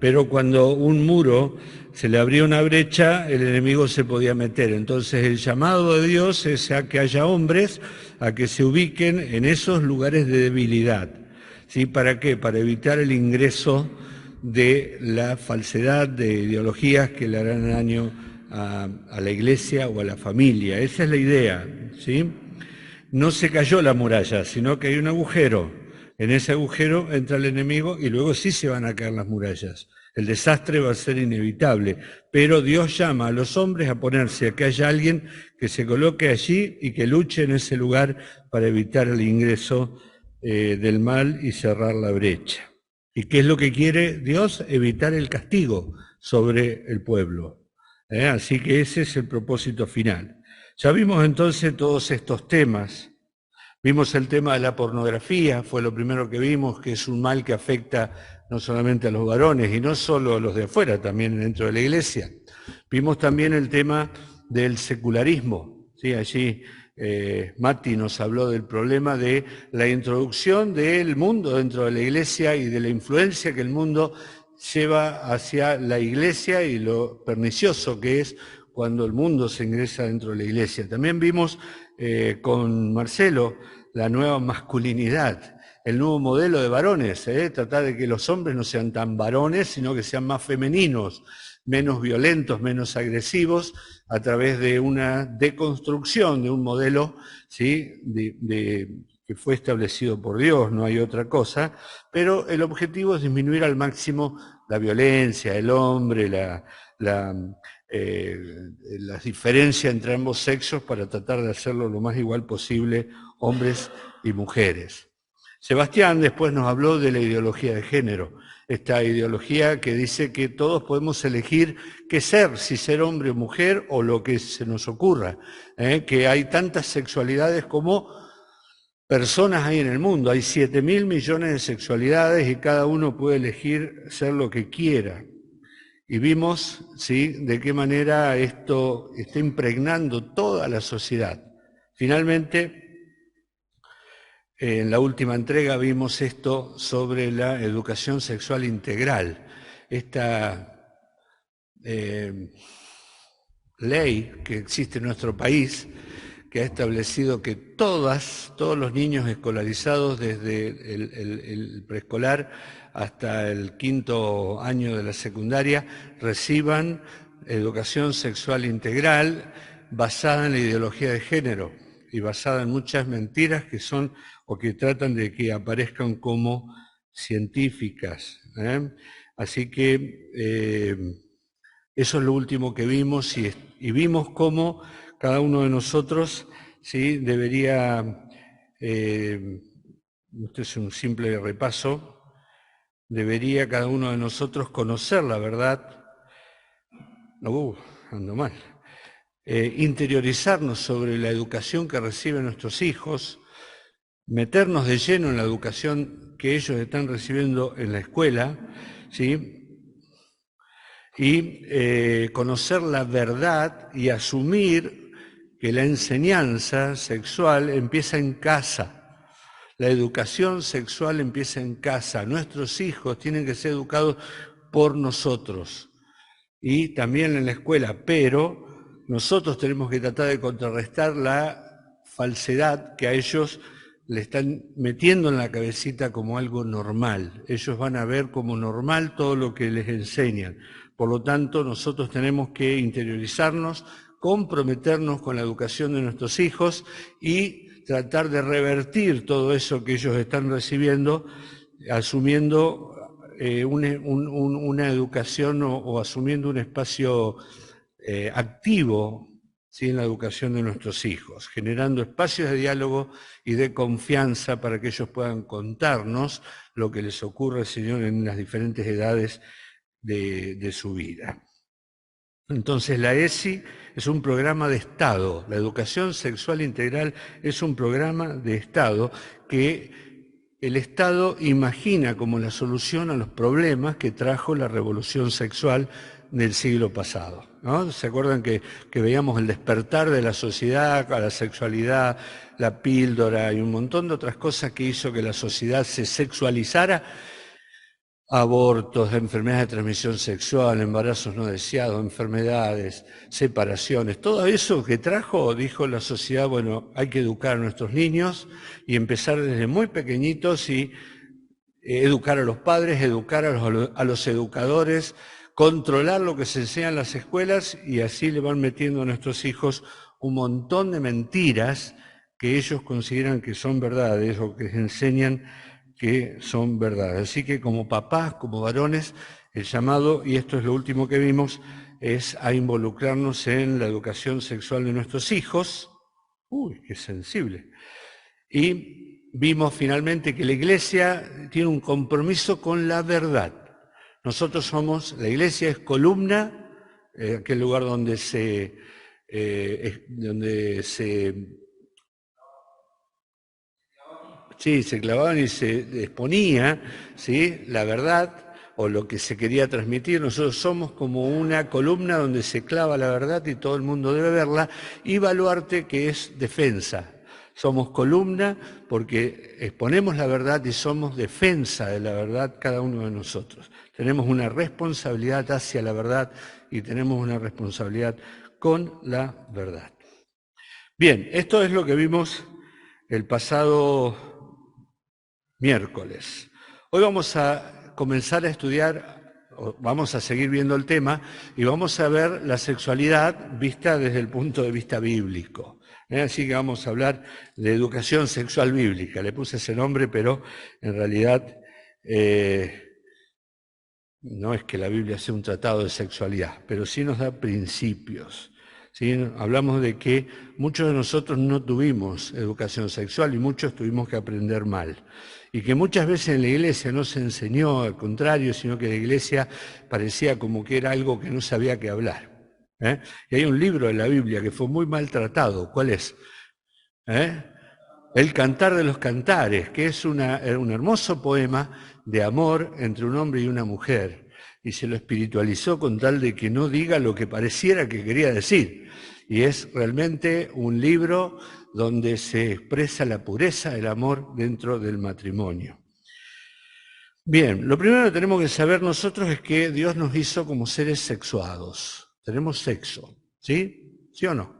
pero cuando un muro se le abría una brecha, el enemigo se podía meter. Entonces el llamado de Dios es a que haya hombres, a que se ubiquen en esos lugares de debilidad. ¿Sí? ¿Para qué? Para evitar el ingreso de la falsedad de ideologías que le harán daño a la iglesia o a la familia. Esa es la idea, ¿sí? No se cayó la muralla, sino que hay un agujero. En ese agujero entra el enemigo y luego sí se van a caer las murallas. El desastre va a ser inevitable, pero Dios llama a los hombres a ponerse, a que haya alguien que se coloque allí y que luche en ese lugar para evitar el ingreso del mal y cerrar la brecha. ¿Y qué es lo que quiere Dios? Evitar el castigo sobre el pueblo. Así que ese es el propósito final. Ya vimos entonces todos estos temas. Vimos el tema de la pornografía, fue lo primero que vimos, que es un mal que afecta no solamente a los varones y no solo a los de afuera, también dentro de la iglesia. Vimos también el tema del secularismo. ¿Sí? Allí Mati nos habló del problema de la introducción del mundo dentro de la iglesia y de la influencia que el mundo lleva hacia la iglesia y lo pernicioso que es cuando el mundo se ingresa dentro de la iglesia. También vimos con Marcelo la nueva masculinidad, el nuevo modelo de varones, tratar de que los hombres no sean tan varones, sino que sean más femeninos, menos violentos, menos agresivos, a través de una deconstrucción de un modelo, ¿sí? Que fue establecido por Dios, no hay otra cosa, pero el objetivo es disminuir al máximo la violencia, el hombre, las diferencias entre ambos sexos para tratar de hacerlo lo más igual posible, hombres y mujeres. Sebastián después nos habló de la ideología de género, esta ideología que dice que todos podemos elegir qué ser, si ser hombre o mujer o lo que se nos ocurra, que hay tantas sexualidades como personas hay en el mundo, hay 7.000 millones de sexualidades y cada uno puede elegir ser lo que quiera. Y vimos, ¿sí?, de qué manera esto está impregnando toda la sociedad. Finalmente, en la última entrega vimos esto sobre la educación sexual integral. Esta ley que existe en nuestro país, que ha establecido que todos los niños escolarizados desde el preescolar hasta el quinto año de la secundaria reciban educación sexual integral basada en la ideología de género y basada en muchas mentiras que son o que tratan de que aparezcan como científicas. Así que eso es lo último que vimos y vimos cómo cada uno de nosotros, ¿sí?, debería, esto es un simple repaso, debería cada uno de nosotros conocer la verdad, ando mal, interiorizarnos sobre la educación que reciben nuestros hijos, meternos de lleno en la educación que ellos están recibiendo en la escuela, ¿sí?, y conocer la verdad y asumir que la enseñanza sexual empieza en casa. La educación sexual empieza en casa. Nuestros hijos tienen que ser educados por nosotros y también en la escuela, pero nosotros tenemos que tratar de contrarrestar la falsedad que a ellos le están metiendo en la cabecita como algo normal. Ellos van a ver como normal todo lo que les enseñan. Por lo tanto, nosotros tenemos que interiorizarnos, comprometernos con la educación de nuestros hijos y tratar de revertir todo eso que ellos están recibiendo, asumiendo una educación o asumiendo un espacio activo, ¿sí?, en la educación de nuestros hijos, generando espacios de diálogo y de confianza para que ellos puedan contarnos lo que les ocurre, Señor, en las diferentes edades de su vida. Entonces la ESI es un programa de Estado, la educación sexual integral es un programa de Estado que el Estado imagina como la solución a los problemas que trajo la revolución sexual del siglo pasado, ¿no? ¿Se acuerdan que veíamos el despertar de la sociedad a la sexualidad, la píldora y un montón de otras cosas que hizo que la sociedad se sexualizara? abortos, enfermedades de transmisión sexual, embarazos no deseados, enfermedades, separaciones, todo eso que trajo, dijo la sociedad, bueno, hay que educar a nuestros niños y empezar desde muy pequeñitos y educar a los padres, educar a los educadores, controlar lo que se enseña en las escuelas y así le van metiendo a nuestros hijos un montón de mentiras que ellos consideran que son verdades o que enseñan que son verdades. Así que como papás, como varones, el llamado, y esto es lo último que vimos, es a involucrarnos en la educación sexual de nuestros hijos. Uy, qué sensible. Y vimos finalmente que la Iglesia tiene un compromiso con la verdad. Nosotros somos, la Iglesia es columna, aquel lugar donde se clavaban y se exponía, ¿sí?, la verdad o lo que se quería transmitir. Nosotros somos como una columna donde se clava la verdad y todo el mundo debe verla, y Baluarte, que es defensa. Somos columna porque exponemos la verdad y somos defensa de la verdad cada uno de nosotros. Tenemos una responsabilidad hacia la verdad y tenemos una responsabilidad con la verdad. Bien, esto es lo que vimos el pasado miércoles. Hoy vamos a comenzar a estudiar, vamos a seguir viendo el tema y vamos a ver la sexualidad vista desde el punto de vista bíblico. Así que vamos a hablar de educación sexual bíblica. Le puse ese nombre, pero en realidad no es que la Biblia sea un tratado de sexualidad, pero sí nos da principios. ¿Sí? Hablamos de que muchos de nosotros no tuvimos educación sexual y muchos tuvimos que aprender mal. Y que muchas veces en la iglesia no se enseñó, al contrario, sino que la iglesia parecía como que era algo que no sabía qué hablar. Y hay un libro de la Biblia que fue muy maltratado. ¿Cuál es? El Cantar de los Cantares, que es un hermoso poema de amor entre un hombre y una mujer. Y se lo espiritualizó con tal de que no diga lo que pareciera que quería decir. Y es realmente un libro donde se expresa la pureza del amor dentro del matrimonio. Bien, lo primero que tenemos que saber nosotros es que Dios nos hizo como seres sexuados. Tenemos sexo, ¿sí? ¿Sí o no?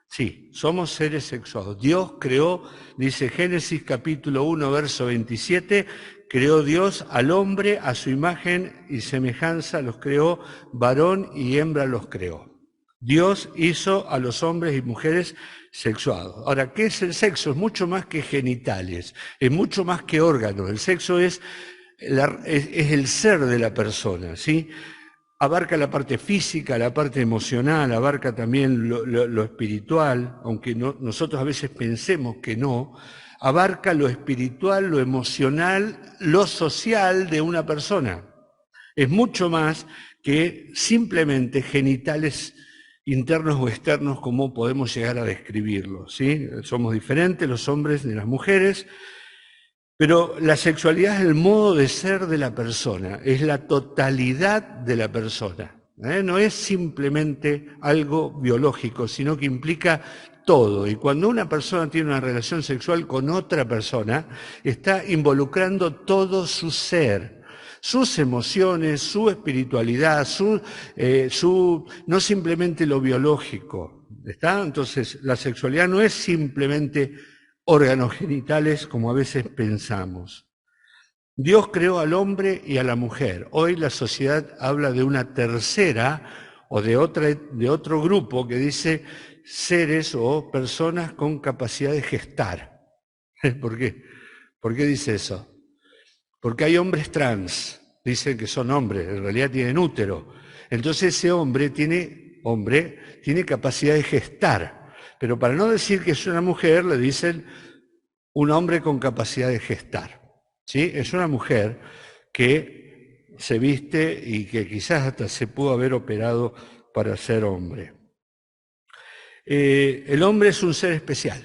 Sí, somos seres sexuados. Dios creó, dice Génesis capítulo 1, verso 27, creó Dios al hombre a su imagen y semejanza, los creó, varón y hembra los creó. Dios hizo a los hombres y mujeres sexuados. Ahora, ¿qué es el sexo? Es mucho más que genitales, es mucho más que órganos. El sexo es el ser de la persona, ¿sí? Abarca la parte física, la parte emocional, abarca también lo espiritual, aunque nosotros a veces pensemos que no, abarca lo espiritual, lo emocional, lo social de una persona. Es mucho más que simplemente genitales internos o externos, como podemos llegar a describirlo, ¿sí? Somos diferentes los hombres de las mujeres, pero la sexualidad es el modo de ser de la persona, es la totalidad de la persona. No es simplemente algo biológico, sino que implica todo. Y cuando una persona tiene una relación sexual con otra persona, está involucrando todo su ser, sus emociones, su espiritualidad, no simplemente lo biológico. ¿Está? Entonces, la sexualidad no es simplemente órganos genitales como a veces pensamos. Dios creó al hombre y a la mujer. Hoy la sociedad habla de una tercera o de otro grupo que dice seres o personas con capacidad de gestar. ¿Por qué? ¿Por qué dice eso? Porque hay hombres trans, dicen que son hombres, en realidad tienen útero. Entonces ese hombre tiene capacidad de gestar. Pero para no decir que es una mujer, le dicen un hombre con capacidad de gestar. ¿Sí? Es una mujer que se viste y que quizás hasta se pudo haber operado para ser hombre. El hombre es un ser especial.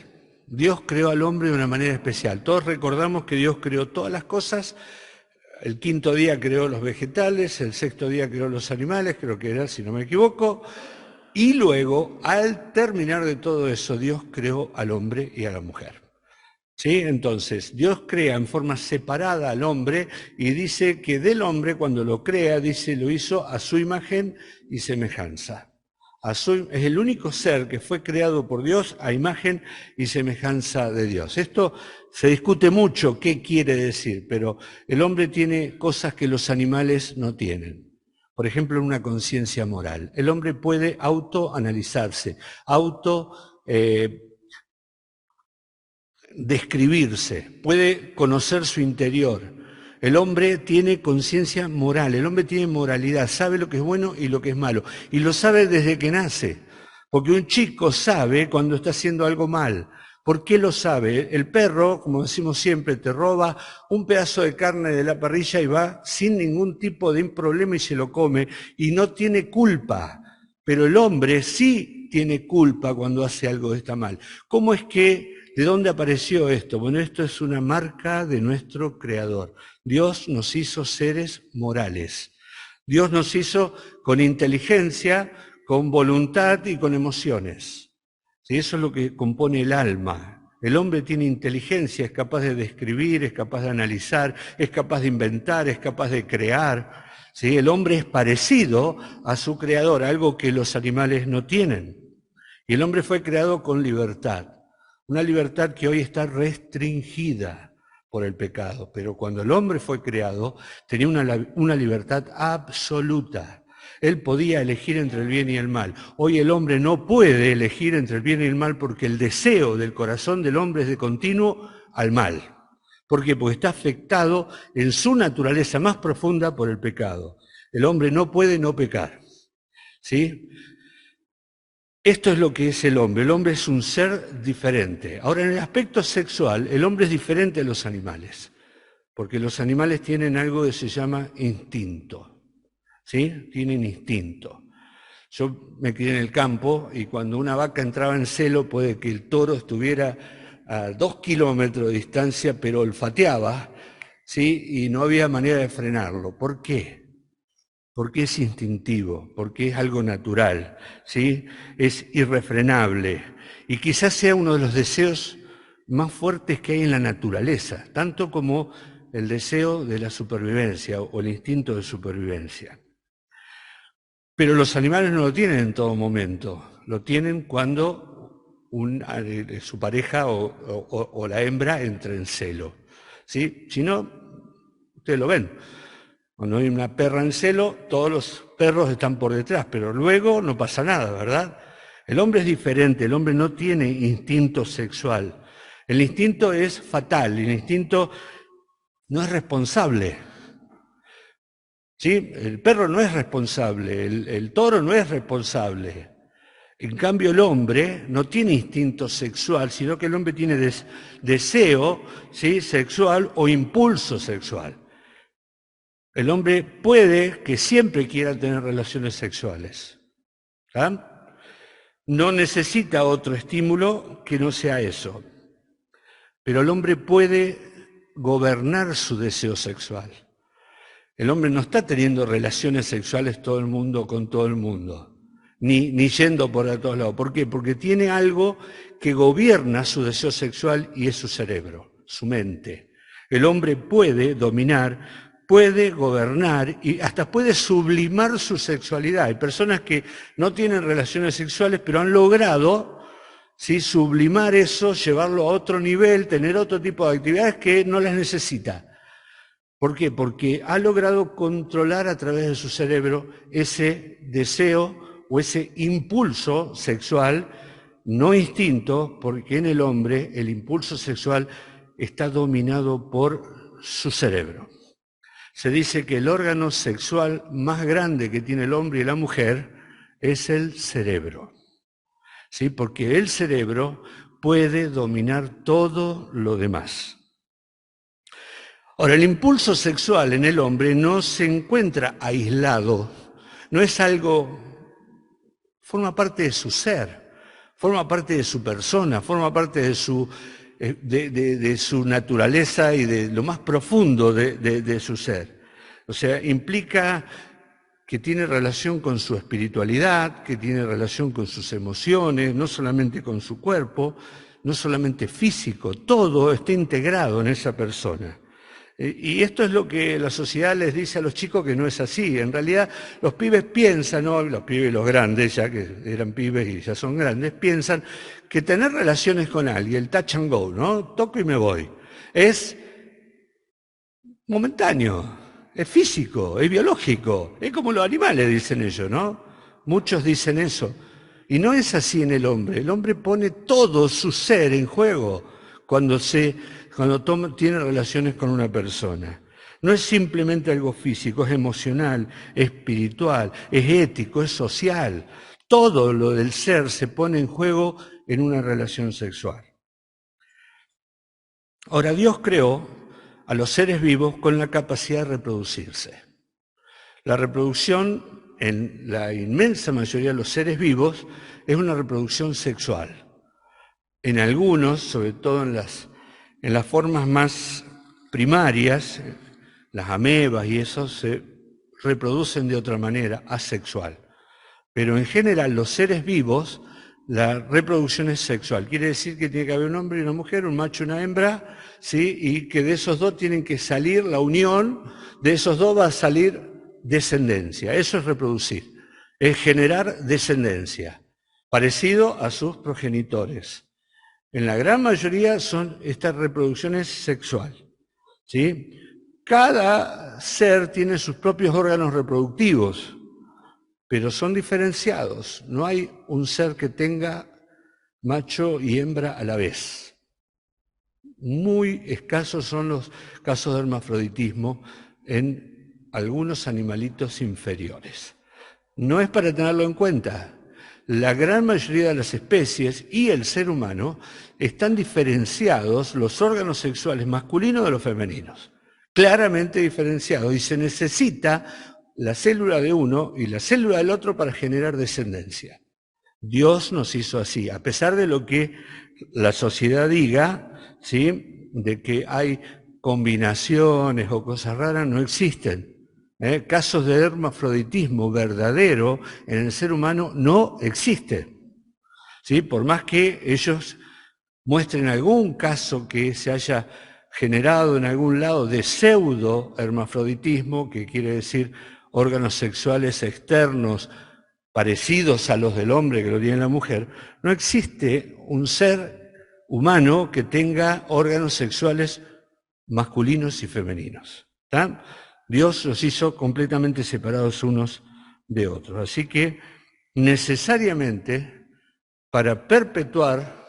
Dios creó al hombre de una manera especial. Todos recordamos que Dios creó todas las cosas. El quinto día creó los vegetales, el sexto día creó los animales, creo que era, si no me equivoco. Y luego, al terminar de todo eso, Dios creó al hombre y a la mujer. ¿Sí? Entonces, Dios crea en forma separada al hombre y dice que del hombre, cuando lo crea, dice, lo hizo a su imagen y semejanza. Es el único ser que fue creado por Dios a imagen y semejanza de Dios. Esto se discute mucho qué quiere decir, pero el hombre tiene cosas que los animales no tienen. Por ejemplo, una conciencia moral. El hombre puede autoanalizarse, describirse, puede conocer su interior. El hombre tiene conciencia moral, el hombre tiene moralidad, sabe lo que es bueno y lo que es malo, y lo sabe desde que nace, porque un chico sabe cuando está haciendo algo mal. ¿Por qué lo sabe? El perro, como decimos siempre, te roba un pedazo de carne de la parrilla y va sin ningún tipo de problema y se lo come, y no tiene culpa. Pero el hombre sí tiene culpa cuando hace algo que está mal. ¿Cómo es que ¿De dónde apareció esto? Bueno, esto es una marca de nuestro Creador. Dios nos hizo seres morales. Dios nos hizo con inteligencia, con voluntad y con emociones. ¿Sí? Eso es lo que compone el alma. El hombre tiene inteligencia, es capaz de describir, es capaz de analizar, es capaz de inventar, es capaz de crear. ¿Sí? El hombre es parecido a su Creador, algo que los animales no tienen. Y el hombre fue creado con libertad. Una libertad que hoy está restringida por el pecado, pero cuando el hombre fue creado tenía una libertad absoluta. Él podía elegir entre el bien y el mal. Hoy el hombre no puede elegir entre el bien y el mal porque el deseo del corazón del hombre es de continuo al mal. ¿Por qué? Porque está afectado en su naturaleza más profunda por el pecado. El hombre no puede no pecar. ¿Sí? Esto es lo que es el hombre. El hombre es un ser diferente. Ahora, en el aspecto sexual, el hombre es diferente a los animales, porque los animales tienen algo que se llama instinto. ¿Sí? Tienen instinto. Yo me crié en el campo y cuando una vaca entraba en celo, puede que el toro estuviera a 2 kilómetros de distancia, pero olfateaba, ¿sí? Y no había manera de frenarlo. ¿Por qué? Porque es instintivo, porque es algo natural, ¿sí? Es irrefrenable y quizás sea uno de los deseos más fuertes que hay en la naturaleza, tanto como el deseo de la supervivencia o el instinto de supervivencia. Pero los animales no lo tienen en todo momento, lo tienen cuando su pareja o la hembra entra en celo, ¿sí? Si no, ustedes lo ven. Cuando hay una perra en celo, todos los perros están por detrás, pero luego no pasa nada, ¿verdad? El hombre es diferente, el hombre no tiene instinto sexual. El instinto es fatal, el instinto no es responsable. ¿Sí? El perro no es responsable, el toro no es responsable. En cambio, el hombre no tiene instinto sexual, sino que el hombre tiene deseo, ¿sí? Sexual o impulso sexual. El hombre puede que siempre quiera tener relaciones sexuales. ¿Ah? No necesita otro estímulo que no sea eso. Pero el hombre puede gobernar su deseo sexual. El hombre no está teniendo relaciones sexuales todo el mundo con todo el mundo, ni yendo por a todos lados. ¿Por qué? Porque tiene algo que gobierna su deseo sexual y es su cerebro, su mente. El hombre puede dominar, puede gobernar y hasta puede sublimar su sexualidad. Hay personas que no tienen relaciones sexuales, pero han logrado, ¿sí?, sublimar eso, llevarlo a otro nivel, tener otro tipo de actividades que no las necesita. ¿Por qué? Porque ha logrado controlar a través de su cerebro ese deseo o ese impulso sexual, no instinto, porque en el hombre el impulso sexual está dominado por su cerebro. Se dice que el órgano sexual más grande que tiene el hombre y la mujer es el cerebro. ¿Sí? Porque el cerebro puede dominar todo lo demás. Ahora, el impulso sexual en el hombre no se encuentra aislado, no es algo, forma parte de su ser, forma parte de su persona, forma parte de su naturaleza y de lo más profundo de su ser. O sea, implica que tiene relación con su espiritualidad, que tiene relación con sus emociones, no solamente con su cuerpo, no solamente físico, todo está integrado en esa persona. Y esto es lo que la sociedad les dice a los chicos que no es así. En realidad los pibes piensan, ¿no? Los pibes y los grandes, ya que eran pibes y ya son grandes, piensan que tener relaciones con alguien, el touch and go, ¿no? Toco y me voy, es momentáneo, es físico, es biológico, es como los animales, dicen ellos, ¿no? Muchos dicen eso. Y no es así en el hombre. El hombre pone todo su ser en juego cuando tiene relaciones con una persona. No es simplemente algo físico, es emocional, es espiritual, es ético, es social. Todo lo del ser se pone en juego en una relación sexual. Ahora, Dios creó a los seres vivos con la capacidad de reproducirse. La reproducción, en la inmensa mayoría de los seres vivos, es una reproducción sexual. En algunos, sobre todo en las formas más primarias, las amebas y eso, se reproducen de otra manera, asexual. Pero en general, los seres vivos, la reproducción es sexual. Quiere decir que tiene que haber un hombre y una mujer, un macho y una hembra, ¿sí? Y que de esos dos tienen que salir la unión, de esos dos va a salir descendencia. Eso es reproducir, es generar descendencia, parecido a sus progenitores. En la gran mayoría son estas reproducciones sexual, ¿sí? Cada ser tiene sus propios órganos reproductivos, pero son diferenciados. No hay un ser que tenga macho y hembra a la vez. Muy escasos son los casos de hermafroditismo en algunos animalitos inferiores. No es para tenerlo en cuenta. La gran mayoría de las especies y el ser humano están diferenciados los órganos sexuales masculinos de los femeninos. Claramente diferenciados, y se necesita la célula de uno y la célula del otro para generar descendencia. Dios nos hizo así, a pesar de lo que la sociedad diga, ¿sí? De que hay combinaciones o cosas raras, no existen. Casos de hermafroditismo verdadero en el ser humano no existen. ¿Sí? Por más que ellos muestren algún caso que se haya generado en algún lado de pseudo hermafroditismo, que quiere decir órganos sexuales externos parecidos a los del hombre que lo tiene la mujer, no existe un ser humano que tenga órganos sexuales masculinos y femeninos. ¿Está? Dios los hizo completamente separados unos de otros. Así que necesariamente para perpetuar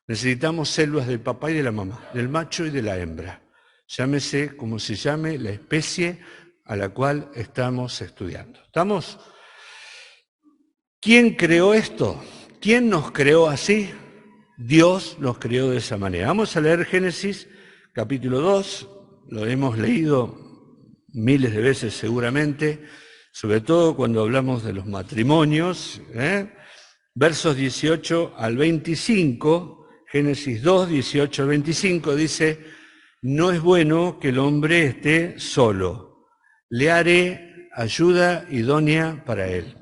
necesitamos células del papá y de la mamá, del macho y de la hembra. Llámese como se llame la especie a la cual estamos estudiando. ¿Estamos? ¿Quién creó esto? ¿Quién nos creó así? Dios nos creó de esa manera. Vamos a leer Génesis capítulo 2, lo hemos leído miles de veces seguramente, sobre todo cuando hablamos de los matrimonios, versos 18 al 25, Génesis 2, 18 al 25, dice: no es bueno que el hombre esté solo, le haré ayuda idónea para él.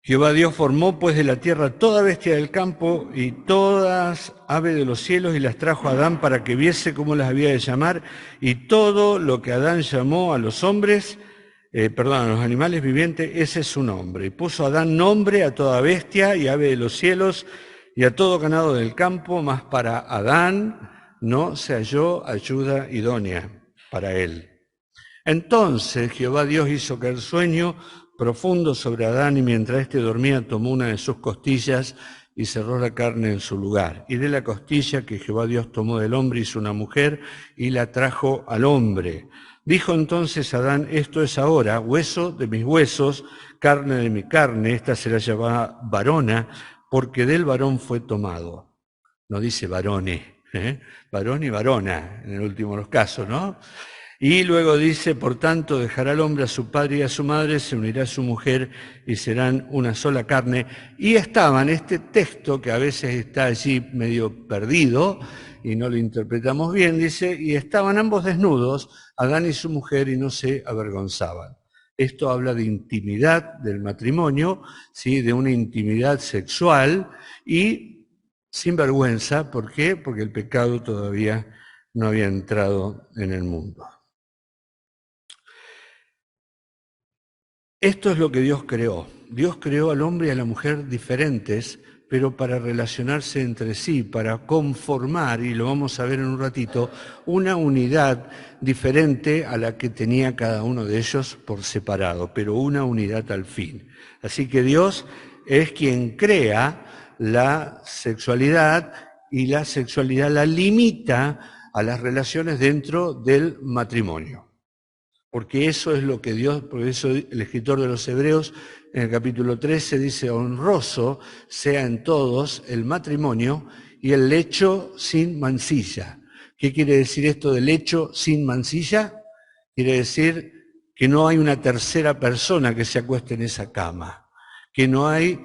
Jehová Dios formó pues de la tierra toda bestia del campo y todas aves de los cielos y las trajo a Adán para que viese cómo las había de llamar, y todo lo que Adán llamó a los hombres, a los animales vivientes, ese es su nombre. Y puso Adán nombre a toda bestia y ave de los cielos y a todo ganado del campo, mas para Adán no se halló ayuda idónea para él. Entonces Jehová Dios hizo caer sueño profundo sobre Adán, y mientras éste dormía tomó una de sus costillas y cerró la carne en su lugar. Y de la costilla que Jehová Dios tomó del hombre hizo una mujer y la trajo al hombre. Dijo entonces Adán: esto es ahora hueso de mis huesos, carne de mi carne, esta será llamada varona, porque del varón fue tomado. No dice varone, varón y varona, en el último de los casos, ¿no? Y luego dice: por tanto dejará el hombre a su padre y a su madre, se unirá a su mujer y serán una sola carne. Y estaban, este texto que a veces está allí medio perdido y no lo interpretamos bien, dice: y estaban ambos desnudos, Adán y su mujer, y no se avergonzaban. Esto habla de intimidad del matrimonio, ¿sí? De una intimidad sexual, y sin vergüenza. ¿Por qué? Porque el pecado todavía no había entrado en el mundo. Esto es lo que Dios creó. Dios creó al hombre y a la mujer diferentes, pero para relacionarse entre sí, para conformar, y lo vamos a ver en un ratito, una unidad diferente a la que tenía cada uno de ellos por separado, pero una unidad al fin. Así que Dios es quien crea la sexualidad, y la sexualidad la limita a las relaciones dentro del matrimonio. Porque eso es lo que Dios, por eso el escritor de los Hebreos en el capítulo 13 dice: honroso sea en todos el matrimonio y el lecho sin mancilla. ¿Qué quiere decir esto de lecho sin mancilla? Quiere decir que no hay una tercera persona que se acueste en esa cama, que no hay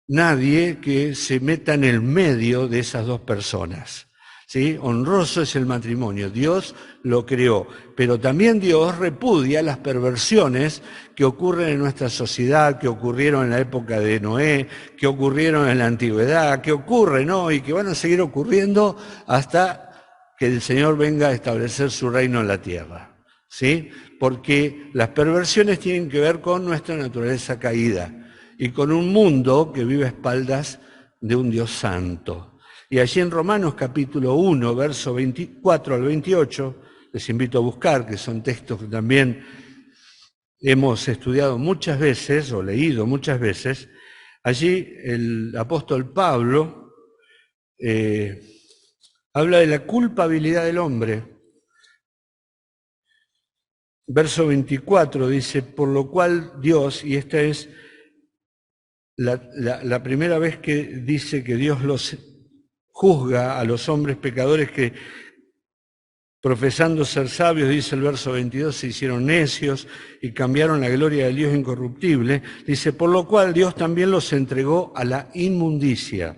nadie que se meta en el medio de esas dos personas. ¿Sí? Honroso es el matrimonio, Dios lo creó, pero también Dios repudia las perversiones que ocurren en nuestra sociedad, que ocurrieron en la época de Noé, que ocurrieron en la antigüedad, que ocurren hoy y que van a seguir ocurriendo hasta que el Señor venga a establecer su reino en la tierra. ¿Sí? Porque las perversiones tienen que ver con nuestra naturaleza caída y con un mundo que vive a espaldas de un Dios santo. Y allí en Romanos capítulo 1, verso 24 al 28, les invito a buscar, que son textos que también hemos estudiado muchas veces o leído muchas veces. Allí el apóstol Pablo habla de la culpabilidad del hombre. Verso 24 dice: por lo cual Dios, y esta es la primera vez que dice que Dios los juzga a los hombres pecadores que, profesando ser sabios, dice el verso 22, se hicieron necios y cambiaron la gloria del Dios incorruptible. Dice: por lo cual Dios también los entregó a la inmundicia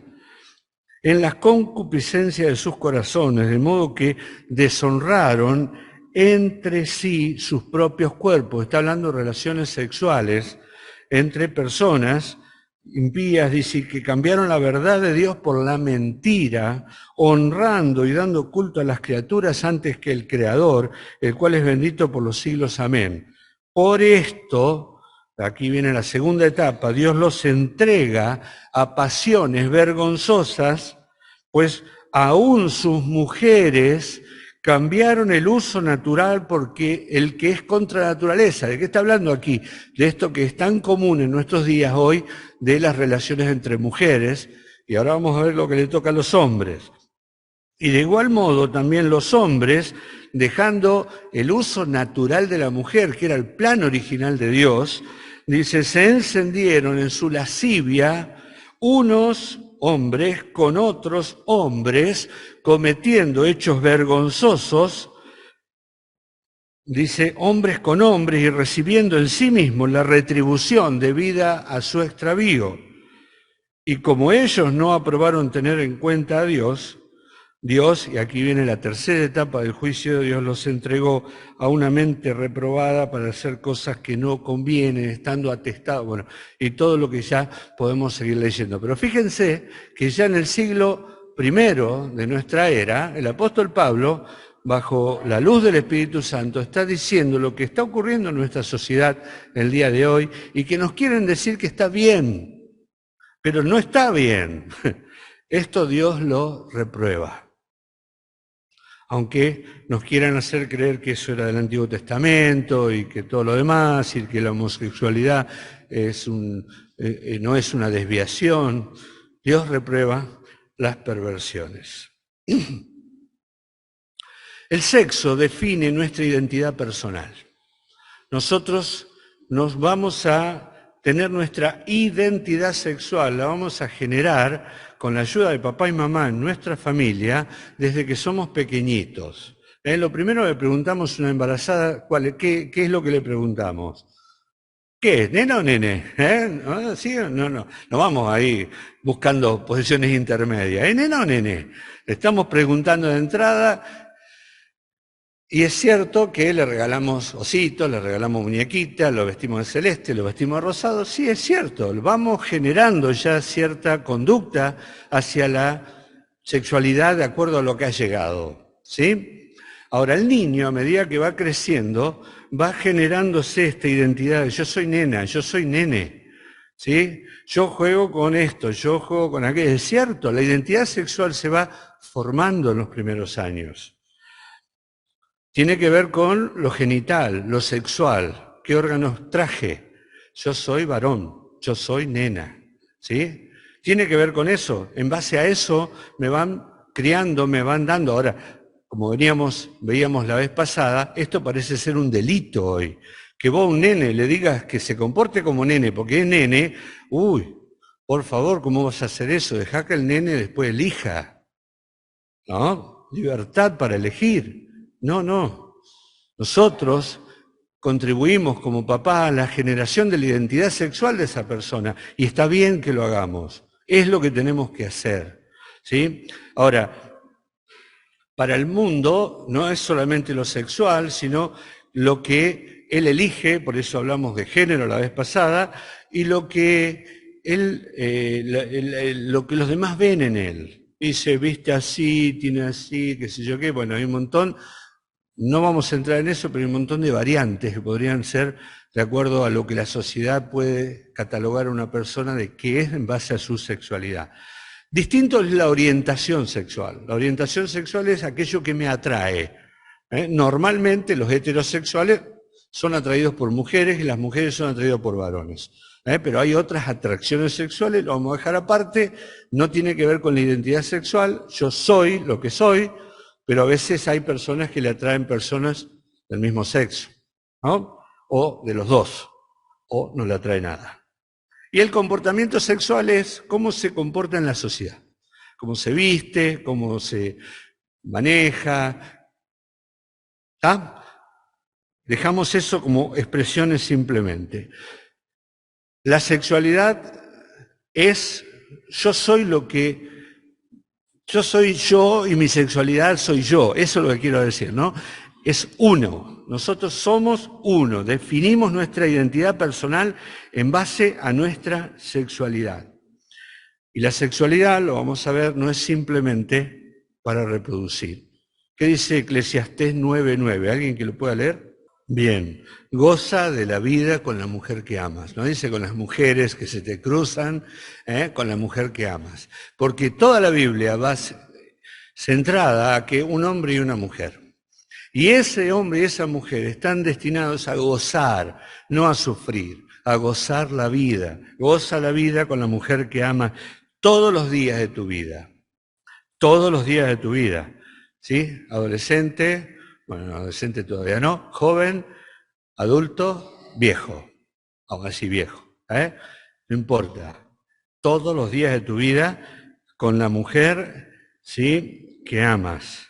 en las concupiscencias de sus corazones, de modo que deshonraron entre sí sus propios cuerpos. Está hablando de relaciones sexuales entre personas impías, dice, que cambiaron la verdad de Dios por la mentira, honrando y dando culto a las criaturas antes que el Creador, el cual es bendito por los siglos. Amén. Por esto, aquí viene la segunda etapa, Dios los entrega a pasiones vergonzosas, pues aún sus mujeres cambiaron el uso natural porque el que es contra la naturaleza. ¿De qué está hablando aquí? De esto que es tan común en nuestros días hoy, de las relaciones entre mujeres, y ahora vamos a ver lo que le toca a los hombres. Y de igual modo también los hombres, dejando el uso natural de la mujer, que era el plan original de Dios, dice, se encendieron en su lascivia unos hombres con otros hombres, cometiendo hechos vergonzosos, dice, hombres con hombres, y recibiendo en sí mismos la retribución debida a su extravío. Y como ellos no aprobaron tener en cuenta a Dios, y aquí viene la tercera etapa del juicio, Dios los entregó a una mente reprobada para hacer cosas que no convienen, estando atestados, bueno, y todo lo que ya podemos seguir leyendo. Pero fíjense que ya en el siglo I de nuestra era, el apóstol Pablo, bajo la luz del Espíritu Santo, está diciendo lo que está ocurriendo en nuestra sociedad el día de hoy y que nos quieren decir que está bien, pero no está bien. Esto Dios lo reprueba. Aunque nos quieran hacer creer que eso era del Antiguo Testamento y que todo lo demás, y que la homosexualidad no es una desviación, Dios reprueba las perversiones. El sexo define nuestra identidad personal. Nosotros nos vamos a tener nuestra identidad sexual, la vamos a generar con la ayuda de papá y mamá en nuestra familia desde que somos pequeñitos. Lo primero que le preguntamos a una embarazada, ¿qué es lo que le preguntamos? ¿Qué es? ¿Nena o nene? ¿Sí? No vamos ahí buscando posiciones intermedias. ¿Nena o nene? Le estamos preguntando de entrada Y es cierto que le regalamos ositos, le regalamos muñequitas, lo vestimos de celeste, lo vestimos de rosado. Sí, es cierto, vamos generando ya cierta conducta hacia la sexualidad de acuerdo a lo que ha llegado, ¿sí? Ahora, el niño, a medida que va creciendo, va generándose esta identidad de yo soy nena, yo soy nene, ¿sí? Yo juego con esto, yo juego con aquello. Es cierto, la identidad sexual se va formando en los primeros años. Tiene que ver con lo genital, lo sexual. ¿Qué órganos traje? Yo soy varón, yo soy nena, ¿sí? Tiene que ver con eso. En base a eso me van criando, me van dando. Ahora, como veíamos la vez pasada, esto parece ser un delito hoy. Que vos a un nene le digas que se comporte como nene, porque es nene, uy, por favor, ¿cómo vas a hacer eso? Dejá que el nene después elija, ¿no? Libertad para elegir. No. Nosotros contribuimos como papá a la generación de la identidad sexual de esa persona y está bien que lo hagamos. Es lo que tenemos que hacer, ¿sí? Ahora, para el mundo no es solamente lo sexual, sino lo que él elige, por eso hablamos de género la vez pasada, y lo que lo que los demás ven en él. Y se viste así, tiene así, qué sé yo qué, bueno, hay un montón. No vamos a entrar en eso, pero hay un montón de variantes que podrían ser de acuerdo a lo que la sociedad puede catalogar a una persona de qué es en base a su sexualidad. Distinto es la orientación sexual. La orientación sexual es aquello que me atrae. Normalmente los heterosexuales son atraídos por mujeres y las mujeres son atraídas por varones. Pero hay otras atracciones sexuales, lo vamos a dejar aparte, no tiene que ver con la identidad sexual, yo soy lo que soy, pero a veces hay personas que le atraen personas del mismo sexo, ¿no? O de los dos, o no le atrae nada. Y el comportamiento sexual es cómo se comporta en la sociedad, cómo se viste, cómo se maneja. ¿Está? Dejamos eso como expresiones simplemente. La sexualidad es yo soy lo que yo soy yo y mi sexualidad soy yo, eso es lo que quiero decir, ¿no? Es uno, nosotros somos uno, definimos nuestra identidad personal en base a nuestra sexualidad. Y la sexualidad, lo vamos a ver, no es simplemente para reproducir. ¿Qué dice Eclesiastés 9:9? ¿Alguien que lo pueda leer? Bien, goza de la vida con la mujer que amas. No dice con las mujeres que se te cruzan, con la mujer que amas. Porque toda la Biblia va centrada a que un hombre y una mujer. Y ese hombre y esa mujer están destinados a gozar, no a sufrir, a gozar la vida. Goza la vida con la mujer que amas todos los días de tu vida. Todos los días de tu vida. ¿Sí? Adolescente, bueno, adolescente todavía no, joven, adulto, viejo, aún así viejo, no importa, todos los días de tu vida con la mujer, ¿sí?, que amas.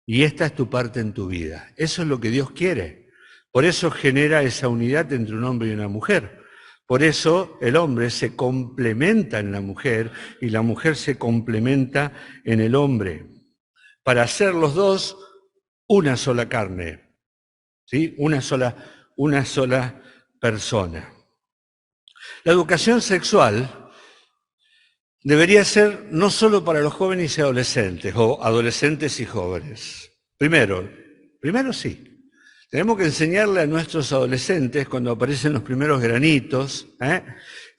Y esta es tu parte en tu vida. Eso es lo que Dios quiere. Por eso genera esa unidad entre un hombre y una mujer. Por eso el hombre se complementa en la mujer y la mujer se complementa en el hombre. Para hacer los dos una sola carne, ¿sí? Una sola persona. La educación sexual debería ser no solo para los jóvenes y adolescentes, o adolescentes y jóvenes. Primero sí. Tenemos que enseñarle a nuestros adolescentes cuando aparecen los primeros granitos,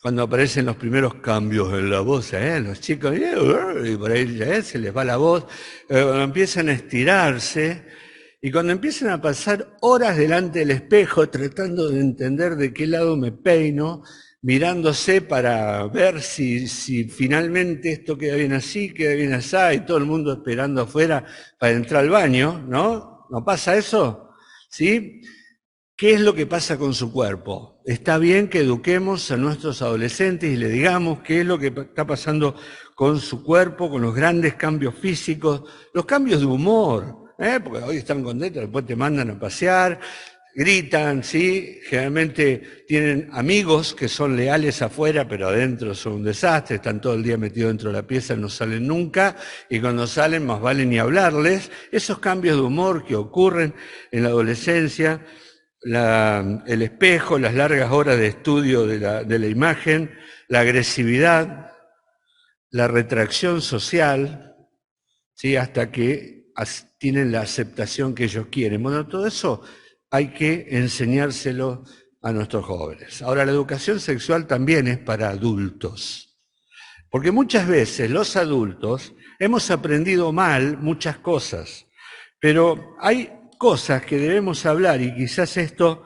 cuando aparecen los primeros cambios en la voz, los chicos, y por ahí se les va la voz, cuando empiezan a estirarse, y cuando empiezan a pasar horas delante del espejo tratando de entender de qué lado me peino, mirándose para ver si finalmente esto queda bien así, queda bien así, y todo el mundo esperando afuera para entrar al baño, ¿no? ¿No pasa eso? ¿Sí? ¿Qué es lo que pasa con su cuerpo? Está bien que eduquemos a nuestros adolescentes y le digamos qué es lo que está pasando con su cuerpo, con los grandes cambios físicos, los cambios de humor, porque hoy están contentos, después te mandan a pasear, gritan, ¿sí? Generalmente tienen amigos que son leales afuera, pero adentro son un desastre, están todo el día metidos dentro de la pieza, no salen nunca, y cuando salen más vale ni hablarles. Esos cambios de humor que ocurren en la adolescencia, el espejo, las largas horas de estudio de la imagen, la agresividad, la retracción social, ¿sí? Hasta que tienen la aceptación que ellos quieren. Bueno, todo eso hay que enseñárselo a nuestros jóvenes. Ahora, la educación sexual también es para adultos, porque muchas veces los adultos hemos aprendido mal muchas cosas, pero hay cosas que debemos hablar y quizás esto,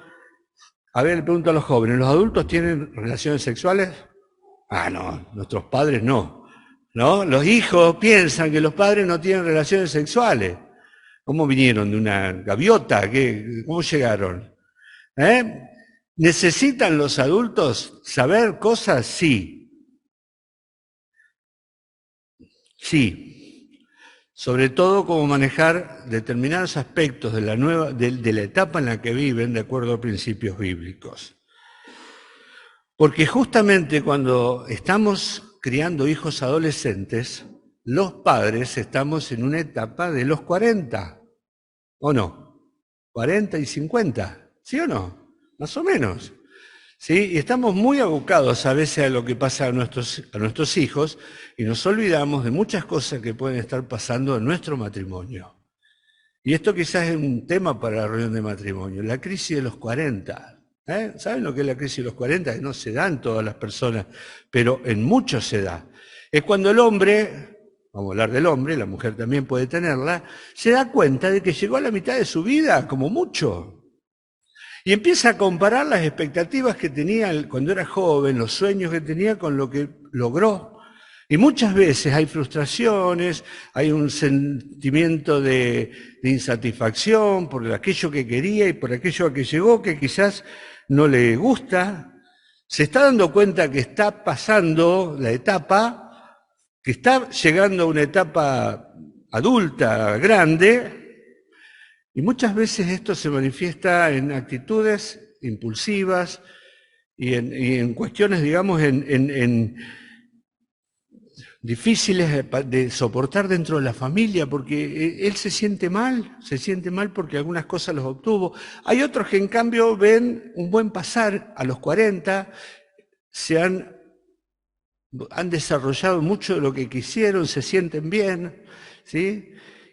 a ver, le pregunto a los jóvenes, ¿los adultos tienen relaciones sexuales? Ah, no, nuestros padres no, ¿no? Los hijos piensan que los padres no tienen relaciones sexuales. ¿Cómo vinieron? ¿De una gaviota? ¿Cómo llegaron? ¿Eh? ¿Necesitan los adultos saber cosas? Sí. Sí. Sobre todo cómo manejar determinados aspectos de la etapa en la que viven de acuerdo a principios bíblicos. Porque justamente cuando estamos criando hijos adolescentes, los padres estamos en una etapa de los 40, ¿o no? 40 y 50, ¿sí o no? Más o menos. ¿Sí? Y estamos muy abocados a veces a lo que pasa a nuestros hijos y nos olvidamos de muchas cosas que pueden estar pasando en nuestro matrimonio. Y esto quizás es un tema para la reunión de matrimonio, la crisis de los 40. ¿Saben lo que es la crisis de los 40? Que no se da en todas las personas, pero en muchos se da. Es cuando el hombre, vamos a hablar del hombre, la mujer también puede tenerla, se da cuenta de que llegó a la mitad de su vida, como mucho. Y empieza a comparar las expectativas que tenía cuando era joven, los sueños que tenía con lo que logró. Y muchas veces hay frustraciones, hay un sentimiento de insatisfacción por aquello que quería y por aquello a que llegó que quizás no le gusta. Se está dando cuenta que está pasando la etapa, que está llegando a una etapa adulta, grande, y muchas veces esto se manifiesta en actitudes impulsivas y en cuestiones, digamos, en difíciles de soportar dentro de la familia, porque él se siente mal porque algunas cosas los obtuvo. Hay otros que en cambio ven un buen pasar a los 40, han desarrollado mucho de lo que quisieron, se sienten bien, ¿sí?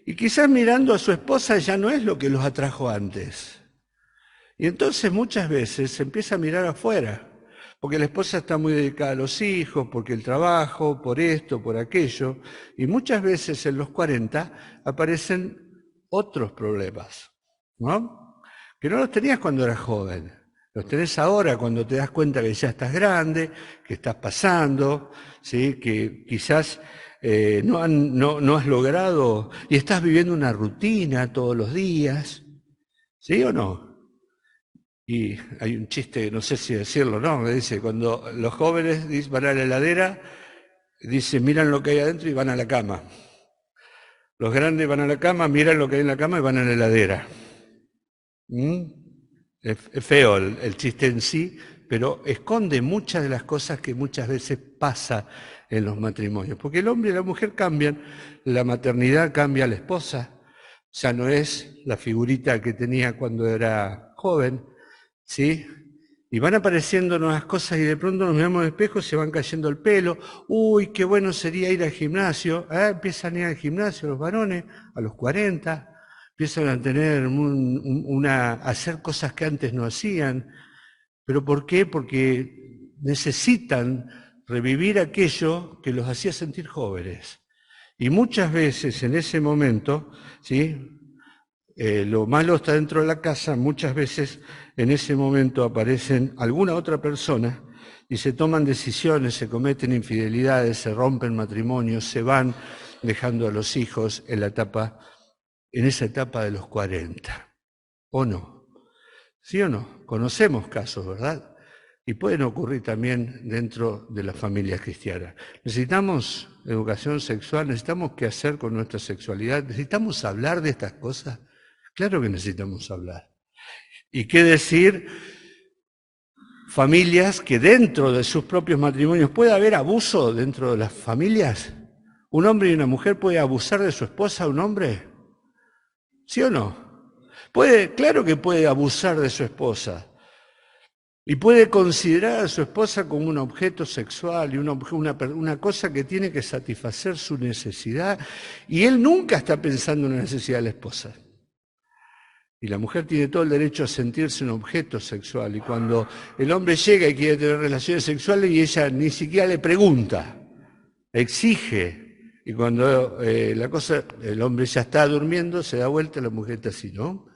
Y quizás mirando a su esposa ya no es lo que los atrajo antes. Y entonces muchas veces se empieza a mirar afuera, porque la esposa está muy dedicada a los hijos, porque el trabajo, por esto, por aquello, y muchas veces en los 40 aparecen otros problemas, ¿no? Que no los tenías cuando eras joven, los tenés ahora cuando te das cuenta que ya estás grande, que estás pasando, ¿sí? Que quizás no has logrado y estás viviendo una rutina todos los días, ¿sí o no? Y hay un chiste, no sé si decirlo, ¿no? Me dice, cuando los jóvenes van a la heladera, dice, miran lo que hay adentro y van a la cama. Los grandes van a la cama, miran lo que hay en la cama y van a la heladera. Es feo el chiste en sí, pero esconde muchas de las cosas que muchas veces pasa en los matrimonios. Porque el hombre y la mujer cambian, la maternidad cambia a la esposa, ya no es la figurita que tenía cuando era joven, ¿sí? Y van apareciendo nuevas cosas y de pronto nos miramos al espejo, se van cayendo el pelo. Uy, qué bueno sería ir al gimnasio. Empiezan a ir al gimnasio los varones a los 40, empiezan a tener a hacer cosas que antes no hacían. ¿Pero por qué? Porque necesitan revivir aquello que los hacía sentir jóvenes. Y muchas veces en ese momento, ¿sí? Lo malo está dentro de la casa, muchas veces en ese momento aparecen alguna otra persona y se toman decisiones, se cometen infidelidades, se rompen matrimonios, se van dejando a los hijos en esa etapa de los 40. ¿O no? ¿Sí o no? Conocemos casos, ¿verdad? Y pueden ocurrir también dentro de las familias cristianas. Necesitamos educación sexual, necesitamos qué hacer con nuestra sexualidad, necesitamos hablar de estas cosas. Claro que necesitamos hablar. ¿Y qué decir? Familias que dentro de sus propios matrimonios puede haber abuso dentro de las familias. ¿Un hombre y una mujer puede abusar de su esposa, un hombre? ¿Sí o no? Claro que puede abusar de su esposa. Y puede considerar a su esposa como un objeto sexual y una cosa que tiene que satisfacer su necesidad. Y él nunca está pensando en la necesidad de la esposa. Y la mujer tiene todo el derecho a sentirse un objeto sexual. Y cuando el hombre llega y quiere tener relaciones sexuales y ella ni siquiera le pregunta, exige. Y cuando el hombre ya está durmiendo, se da vuelta, la mujer está así, ¿no?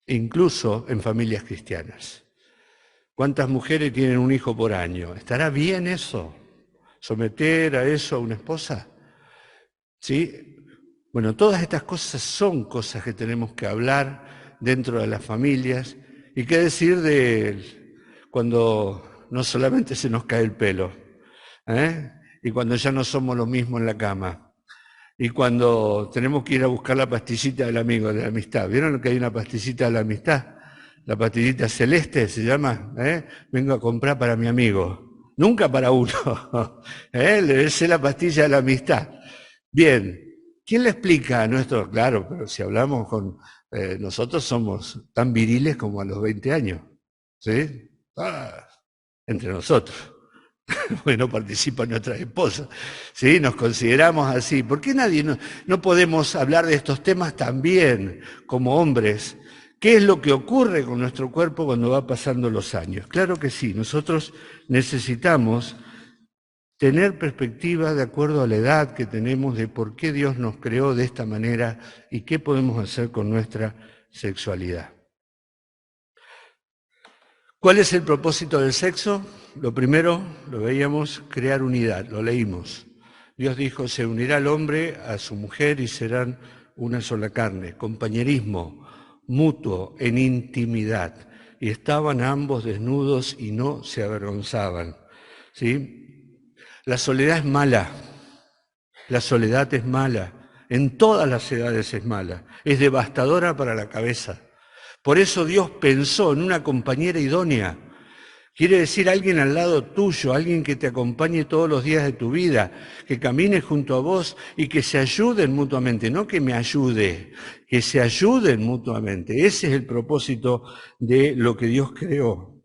Incluso en familias cristianas. ¿Cuántas mujeres tienen un hijo por año? ¿Estará bien eso? ¿Someter a eso a una esposa? ¿Sí? Bueno, todas estas cosas son cosas que tenemos que hablar dentro de las familias. ¿Y qué decir de cuando no solamente se nos cae el pelo, y cuando ya no somos lo mismo en la cama? Y cuando tenemos que ir a buscar la pastillita del amigo, de la amistad. ¿Vieron que hay una pastillita de la amistad? La pastillita celeste se llama, vengo a comprar para mi amigo. Nunca para uno, le sé la pastilla de la amistad. Bien, ¿quién le explica a nuestro? Claro, pero si hablamos con... nosotros somos tan viriles como a los 20 años, ¿sí? Entre nosotros. Porque no participan nuestras esposas, ¿sí? Nos consideramos así. ¿Por qué no podemos hablar de estos temas también como hombres? ¿Qué es lo que ocurre con nuestro cuerpo cuando va pasando los años? Claro que sí, nosotros necesitamos tener perspectiva de acuerdo a la edad que tenemos de por qué Dios nos creó de esta manera y qué podemos hacer con nuestra sexualidad. ¿Cuál es el propósito del sexo? Lo primero, lo veíamos, crear unidad, lo leímos. Dios dijo, se unirá el hombre a su mujer y serán una sola carne. Compañerismo mutuo en intimidad. Y estaban ambos desnudos y no se avergonzaban. ¿Sí? La soledad es mala. La soledad es mala. En todas las edades es mala. Es devastadora para la cabeza. Por eso Dios pensó en una compañera idónea. Quiere decir alguien al lado tuyo, alguien que te acompañe todos los días de tu vida, que camine junto a vos y que se ayuden mutuamente, no que me ayude, que se ayuden mutuamente. Ese es el propósito de lo que Dios creó.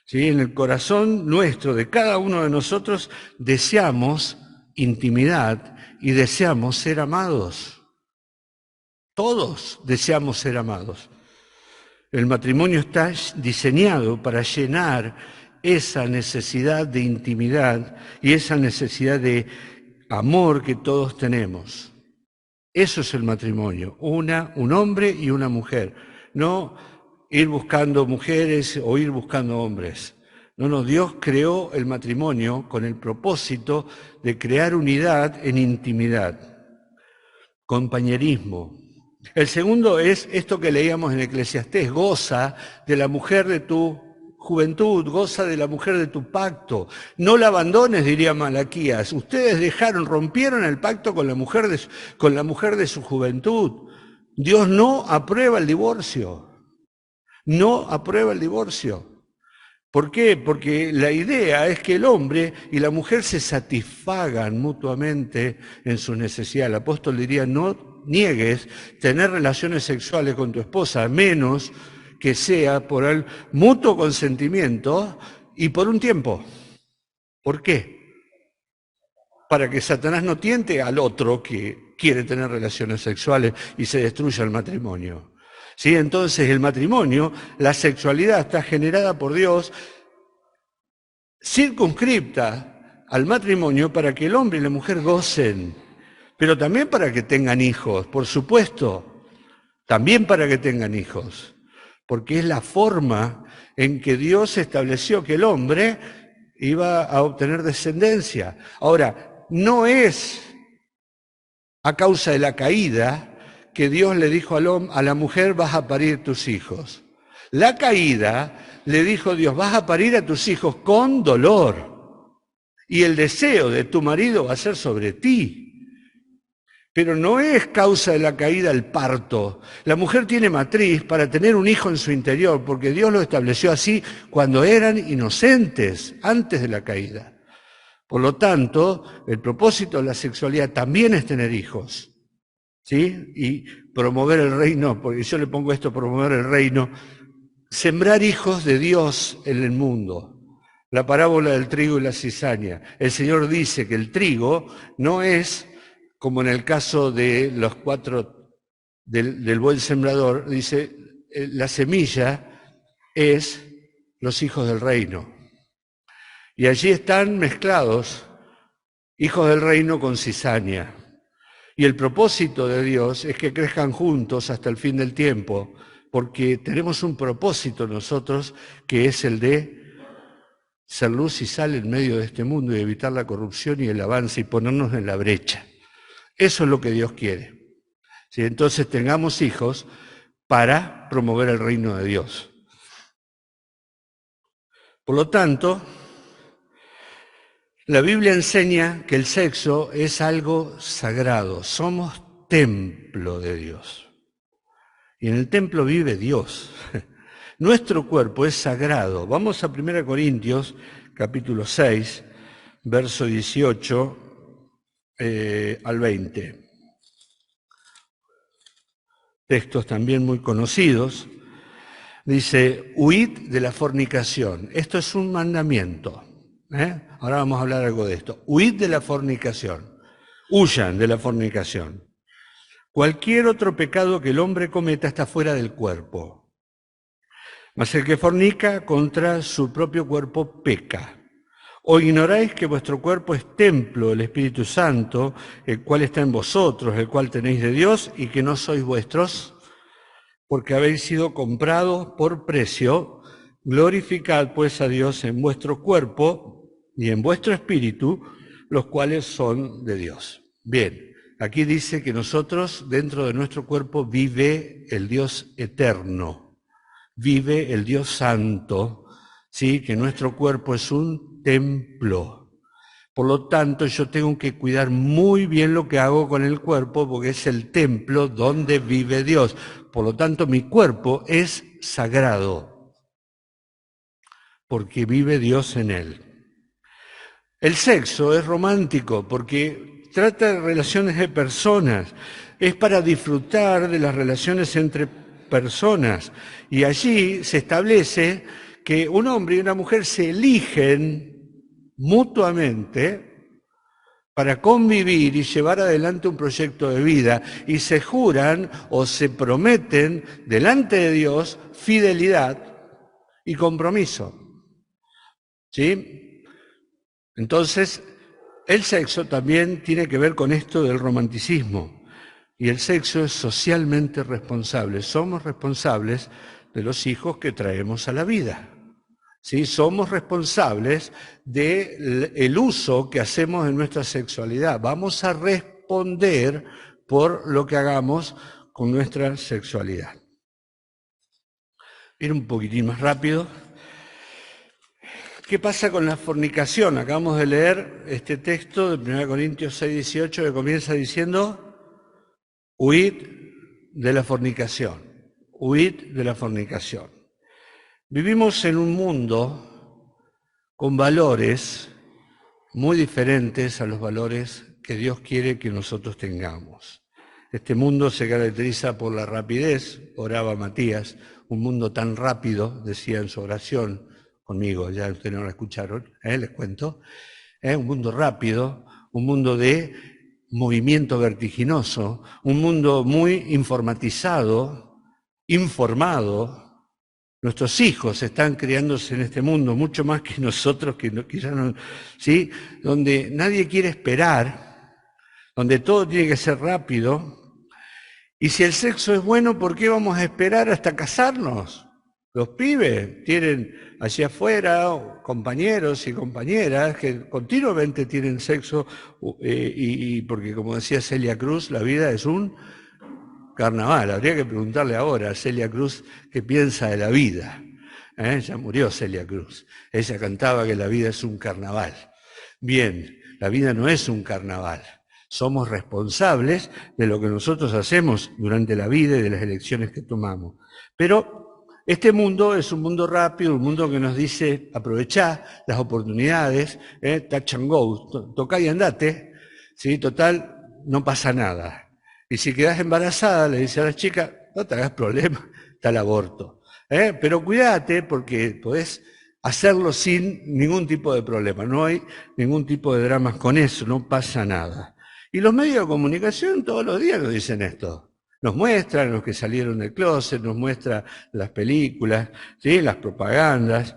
¿Sí? En el corazón nuestro, de cada uno de nosotros, deseamos intimidad y deseamos ser amados. Todos deseamos ser amados. El matrimonio está diseñado para llenar esa necesidad de intimidad y esa necesidad de amor que todos tenemos. Eso es el matrimonio, un hombre y una mujer. No ir buscando mujeres o ir buscando hombres. No, Dios creó el matrimonio con el propósito de crear unidad en intimidad, compañerismo. El segundo es esto que leíamos en Eclesiastés, goza de la mujer de tu juventud, goza de la mujer de tu pacto. No la abandones, diría Malaquías. Ustedes rompieron el pacto con la mujer de su juventud. Dios no aprueba el divorcio. No aprueba el divorcio. ¿Por qué? Porque la idea es que el hombre y la mujer se satisfagan mutuamente en sus necesidades. El apóstol diría, no niegues tener relaciones sexuales con tu esposa, a menos que sea por el mutuo consentimiento y por un tiempo. ¿Por qué? Para que Satanás no tiente al otro que quiere tener relaciones sexuales y se destruya el matrimonio. ¿Sí? Entonces el matrimonio, la sexualidad está generada por Dios, circunscripta al matrimonio para que el hombre y la mujer gocen, pero también para que tengan hijos, por supuesto, también para que tengan hijos, porque es la forma en que Dios estableció que el hombre iba a obtener descendencia. Ahora, no es a causa de la caída que Dios le dijo a la mujer, vas a parir tus hijos. La caída, le dijo Dios, vas a parir a tus hijos con dolor. Y el deseo de tu marido va a ser sobre ti. Pero no es causa de la caída el parto. La mujer tiene matriz para tener un hijo en su interior, porque Dios lo estableció así cuando eran inocentes, antes de la caída. Por lo tanto, el propósito de la sexualidad también es tener hijos, ¿sí? Y promover el reino, porque yo le pongo esto, promover el reino, sembrar hijos de Dios en el mundo. La parábola del trigo y la cizaña. El Señor dice que el trigo no es, como en el caso de los cuatro del buen sembrador, dice, la semilla es los hijos del reino. Y allí están mezclados hijos del reino con cizaña. Y el propósito de Dios es que crezcan juntos hasta el fin del tiempo, porque tenemos un propósito nosotros que es el de ser luz y sal en medio de este mundo y evitar la corrupción y el avance y ponernos en la brecha. Eso es lo que Dios quiere. ¿Sí? Entonces tengamos hijos para promover el reino de Dios. Por lo tanto, la Biblia enseña que el sexo es algo sagrado. Somos templo de Dios. Y en el templo vive Dios. Nuestro cuerpo es sagrado. Vamos a 1 Corintios, capítulo 6, verso 18 al 20. Textos también muy conocidos. Dice, huid de la fornicación. Esto es un mandamiento. Ahora vamos a hablar algo de esto. Huid de la fornicación. Huyan de la fornicación. Cualquier otro pecado que el hombre cometa está fuera del cuerpo. Mas el que fornica contra su propio cuerpo peca. ¿O ignoráis que vuestro cuerpo es templo del Espíritu Santo, el cual está en vosotros, el cual tenéis de Dios, y que no sois vuestros? Porque habéis sido comprados por precio. Glorificad pues a Dios en vuestro cuerpo y en vuestro espíritu, los cuales son de Dios. Bien, aquí dice que nosotros, dentro de nuestro cuerpo, vive el Dios eterno. Vive el Dios Santo, ¿sí? Que nuestro cuerpo es un templo. Por lo tanto, yo tengo que cuidar muy bien lo que hago con el cuerpo, porque es el templo donde vive Dios. Por lo tanto, mi cuerpo es sagrado, porque vive Dios en él. El sexo es romántico, porque trata de relaciones de personas. Es para disfrutar de las relaciones entre personas. Y allí se establece que un hombre y una mujer se eligen mutuamente para convivir y llevar adelante un proyecto de vida, y se juran o se prometen delante de Dios fidelidad y compromiso. ¿Sí? Entonces, el sexo también tiene que ver con esto del romanticismo. Y el sexo es socialmente responsable. Somos responsables de los hijos que traemos a la vida. ¿Sí? Somos responsables del uso que hacemos de nuestra sexualidad. Vamos a responder por lo que hagamos con nuestra sexualidad. Ir un poquitín más rápido. ¿Qué pasa con la fornicación? Acabamos de leer este texto de 1 Corintios 6, 18 que comienza diciendo: huid de la fornicación, huid de la fornicación. Vivimos en un mundo con valores muy diferentes a los valores que Dios quiere que nosotros tengamos. Este mundo se caracteriza por la rapidez, oraba Matías, un mundo tan rápido, decía en su oración conmigo, ya ustedes no lo escucharon, les cuento, un mundo rápido, un mundo de movimiento vertiginoso, un mundo muy informatizado, informado. Nuestros hijos están criándose en este mundo, mucho más que nosotros, que quizás no, ¿sí? Donde nadie quiere esperar, donde todo tiene que ser rápido. Y si el sexo es bueno, ¿por qué vamos a esperar hasta casarnos? Los pibes tienen allá afuera compañeros y compañeras que continuamente tienen sexo, y porque, como decía Celia Cruz, la vida es un carnaval. Habría que preguntarle ahora a Celia Cruz qué piensa de la vida. Ya murió Celia Cruz. Ella cantaba que la vida es un carnaval. Bien, la vida no es un carnaval. Somos responsables de lo que nosotros hacemos durante la vida y de las elecciones que tomamos. Pero este mundo es un mundo rápido, un mundo que nos dice aprovechá las oportunidades, touch and go, tocá y andate, ¿sí? Total, no pasa nada. Y si quedás embarazada, le dice a la chica, no te hagas problema, está el aborto. Pero cuídate porque podés hacerlo sin ningún tipo de problema, no hay ningún tipo de dramas con eso, no pasa nada. Y los medios de comunicación todos los días nos dicen esto. Nos muestran los que salieron del closet, nos muestran las películas, ¿sí? Las propagandas.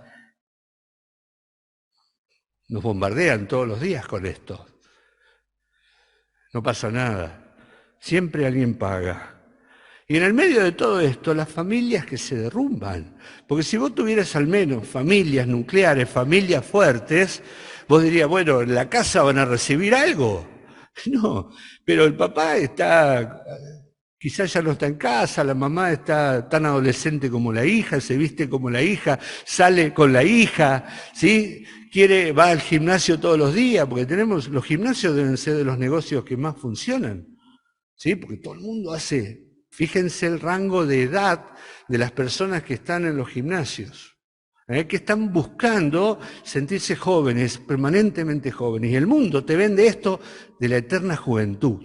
Nos bombardean todos los días con esto. No pasa nada. Siempre alguien paga. Y en el medio de todo esto, las familias que se derrumban. Porque si vos tuvieras al menos familias nucleares, familias fuertes, vos dirías, bueno, en la casa van a recibir algo. No, pero el papá está, quizás ya no está en casa, la mamá está tan adolescente como la hija, se viste como la hija, sale con la hija, ¿sí? Va al gimnasio todos los días, porque los gimnasios deben ser de los negocios que más funcionan, ¿sí? Porque todo el mundo hace. Fíjense el rango de edad de las personas que están en los gimnasios, que están buscando sentirse jóvenes, permanentemente jóvenes. Y el mundo te vende esto de la eterna juventud.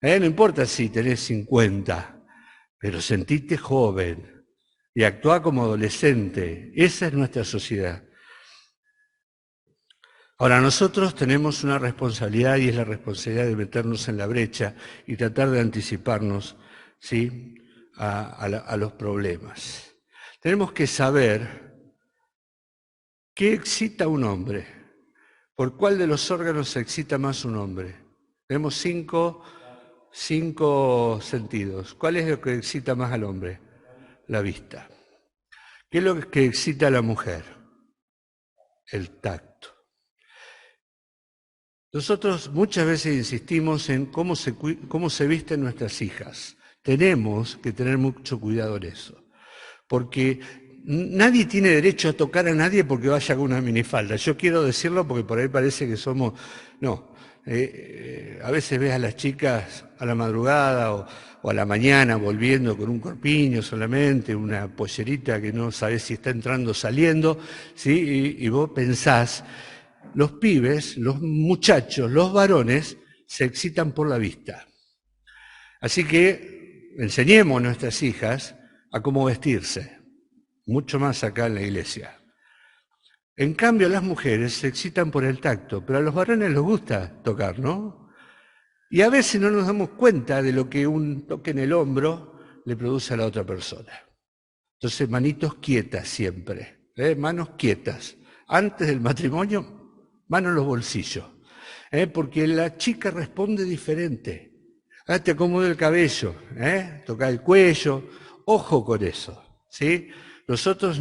No importa si tenés 50, pero sentite joven y actúa como adolescente. Esa es nuestra sociedad. Ahora, nosotros tenemos una responsabilidad y es la responsabilidad de meternos en la brecha y tratar de anticiparnos, ¿sí? a los problemas. Tenemos que saber qué excita a un hombre, por cuál de los órganos se excita más un hombre. Tenemos cinco sentidos. ¿Cuál es lo que excita más al hombre? La vista. ¿Qué es lo que excita a la mujer? El tacto. Nosotros muchas veces insistimos en cómo se visten nuestras hijas. Tenemos que tener mucho cuidado en eso, porque nadie tiene derecho a tocar a nadie porque vaya con una minifalda. Yo quiero decirlo porque por ahí parece que somos... No, a veces ves a las chicas a la madrugada o a la mañana volviendo con un corpiño solamente, una pollerita que no sabes si está entrando o saliendo, ¿sí? Y vos pensás... Los pibes, los muchachos, los varones, se excitan por la vista. Así que enseñemos a nuestras hijas a cómo vestirse, mucho más acá en la iglesia. En cambio, las mujeres se excitan por el tacto, pero a los varones les gusta tocar, ¿no? Y a veces no nos damos cuenta de lo que un toque en el hombro le produce a la otra persona. Entonces, manitos quietas siempre, manos quietas. Antes del matrimonio, mano en los bolsillos, porque la chica responde diferente. Te acomoda el cabello, toca el cuello, ojo con eso, ¿sí? Nosotros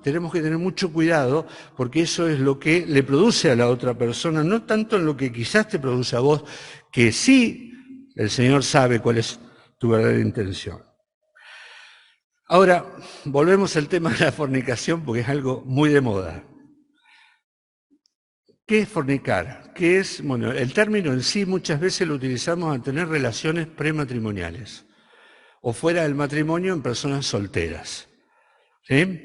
tenemos que tener mucho cuidado porque eso es lo que le produce a la otra persona, no tanto en lo que quizás te produce a vos, que sí el Señor sabe cuál es tu verdadera intención. Ahora, volvemos al tema de la fornicación porque es algo muy de moda. ¿Qué es fornicar? ¿Qué es? Bueno, el término en sí muchas veces lo utilizamos a tener relaciones prematrimoniales o fuera del matrimonio en personas solteras, ¿sí?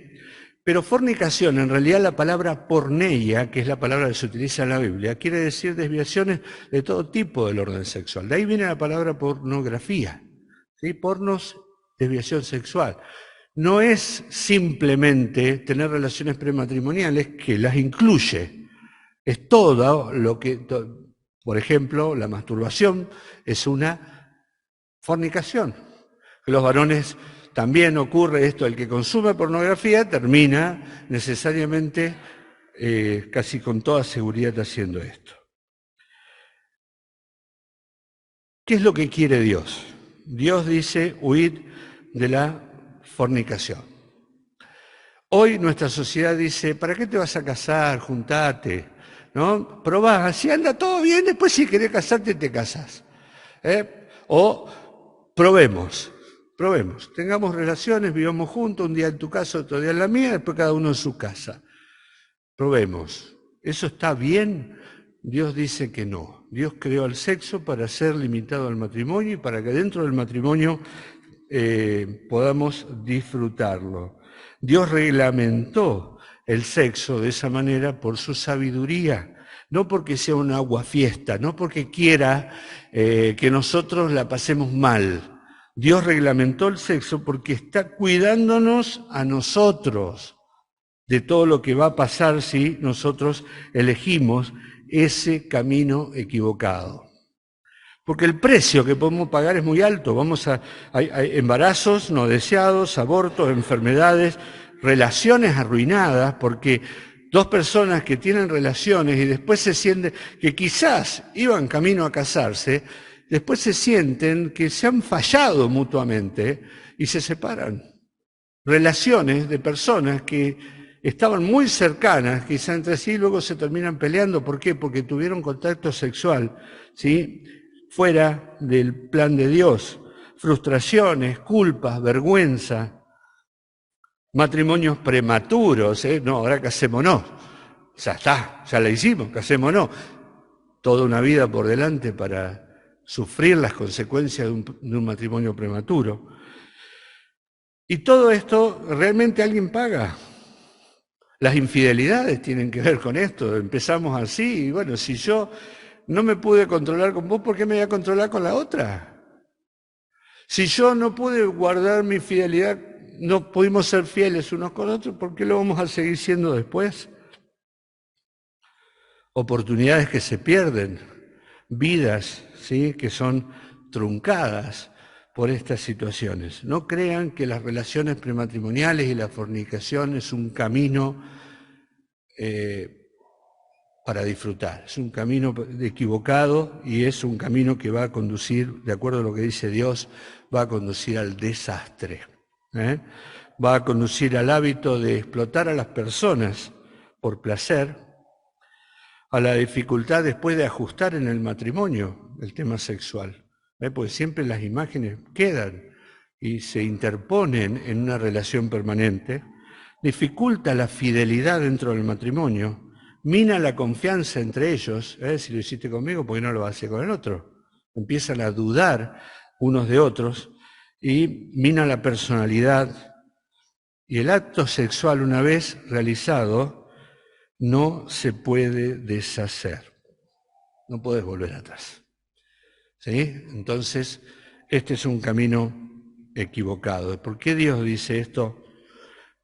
Pero fornicación, en realidad la palabra porneia, que es la palabra que se utiliza en la Biblia, quiere decir desviaciones de todo tipo del orden sexual. De ahí viene la palabra pornografía, ¿sí? Pornos, desviación sexual. No es simplemente tener relaciones prematrimoniales, que las incluye. Es todo lo que, por ejemplo, la masturbación es una fornicación. Los varones también ocurre esto, el que consume pornografía termina necesariamente, casi con toda seguridad, haciendo esto. ¿Qué es lo que quiere Dios? Dios dice huir de la fornicación. Hoy nuestra sociedad dice, ¿para qué te vas a casar? Juntate, ¿no? Probá, si anda todo bien, después si querés casarte te casás. O probemos, tengamos relaciones, vivamos juntos, un día en tu casa, otro día en la mía, después cada uno en su casa. Probemos. ¿Eso está bien? Dios dice que no. Dios creó el sexo para ser limitado al matrimonio y para que dentro del matrimonio podamos disfrutarlo. Dios reglamentó el sexo de esa manera por su sabiduría, no porque sea una aguafiesta, no porque quiera que nosotros la pasemos mal. Dios reglamentó el sexo porque está cuidándonos a nosotros de todo lo que va a pasar si nosotros elegimos ese camino equivocado. Porque el precio que podemos pagar es muy alto. Hay embarazos no deseados, abortos, enfermedades, relaciones arruinadas, porque dos personas que tienen relaciones y después se sienten que quizás iban camino a casarse, después se sienten que se han fallado mutuamente y se separan. Relaciones de personas que estaban muy cercanas, quizás entre sí, y luego se terminan peleando. ¿Por qué? Porque tuvieron contacto sexual, ¿sí?, fuera del plan de Dios. Frustraciones, culpas, vergüenza, matrimonios prematuros, no, ahora casémonos. Ya está, ya la hicimos, casémonos. Toda una vida por delante para sufrir las consecuencias de un matrimonio prematuro. Y todo esto, ¿realmente alguien paga? Las infidelidades tienen que ver con esto. Empezamos así, y bueno, si yo no me pude controlar con vos, ¿por qué me voy a controlar con la otra? Si yo no pude guardar mi fidelidad, no pudimos ser fieles unos con otros, ¿por qué lo vamos a seguir siendo después? Oportunidades que se pierden, vidas, ¿sí?, que son truncadas por estas situaciones. No crean que las relaciones prematrimoniales y la fornicación es un camino para disfrutar. Es un camino equivocado y es un camino que va a conducir, de acuerdo a lo que dice Dios, va a conducir al desastre. Va a conducir al hábito de explotar a las personas por placer, a la dificultad después de ajustar en el matrimonio el tema sexual. Porque siempre las imágenes quedan y se interponen en una relación permanente, dificulta la fidelidad dentro del matrimonio, mina la confianza entre ellos. Si lo hiciste conmigo, ¿por qué no lo haces con el otro? Empiezan a dudar unos de otros y mina la personalidad. Y el acto sexual, una vez realizado, no se puede deshacer. No puedes volver atrás. ¿Sí? Entonces, este es un camino equivocado. ¿Por qué Dios dice esto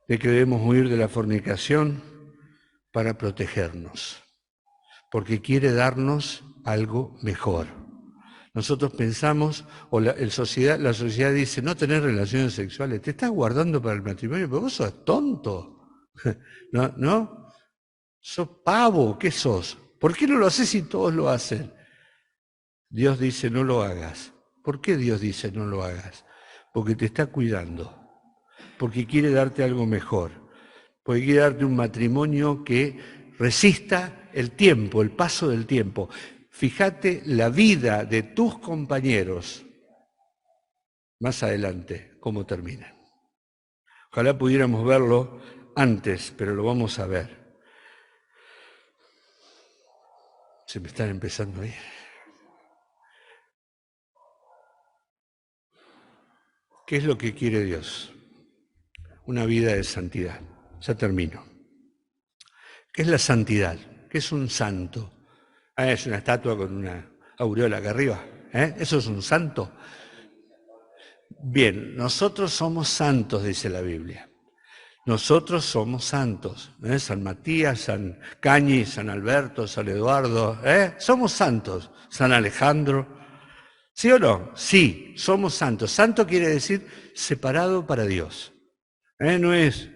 de que debemos huir de la fornicación? Para protegernos, porque quiere darnos algo mejor. Nosotros pensamos, o la sociedad dice, no tener relaciones sexuales, te estás guardando para el matrimonio, pero vos sos tonto, ¿no? Sos pavo, ¿qué sos? ¿Por qué no lo haces si todos lo hacen? Dios dice, no lo hagas. ¿Por qué Dios dice, no lo hagas? Porque te está cuidando, porque quiere darte algo mejor, porque quiere darte un matrimonio que resista el tiempo, el paso del tiempo. Fíjate la vida de tus compañeros más adelante, cómo terminan. Ojalá pudiéramos verlo antes, pero lo vamos a ver. Se me están empezando a ir. ¿Qué es lo que quiere Dios? Una vida de santidad. Ya termino. ¿Qué es la santidad? ¿Qué es un santo? Es una estatua con una aureola acá arriba. ¿Eso es un santo? Bien, nosotros somos santos, dice la Biblia. Nosotros somos santos. San Matías, San Cañi, San Alberto, San Eduardo. Somos santos. San Alejandro. ¿Sí o no? Sí, somos santos. Santo quiere decir separado para Dios. No es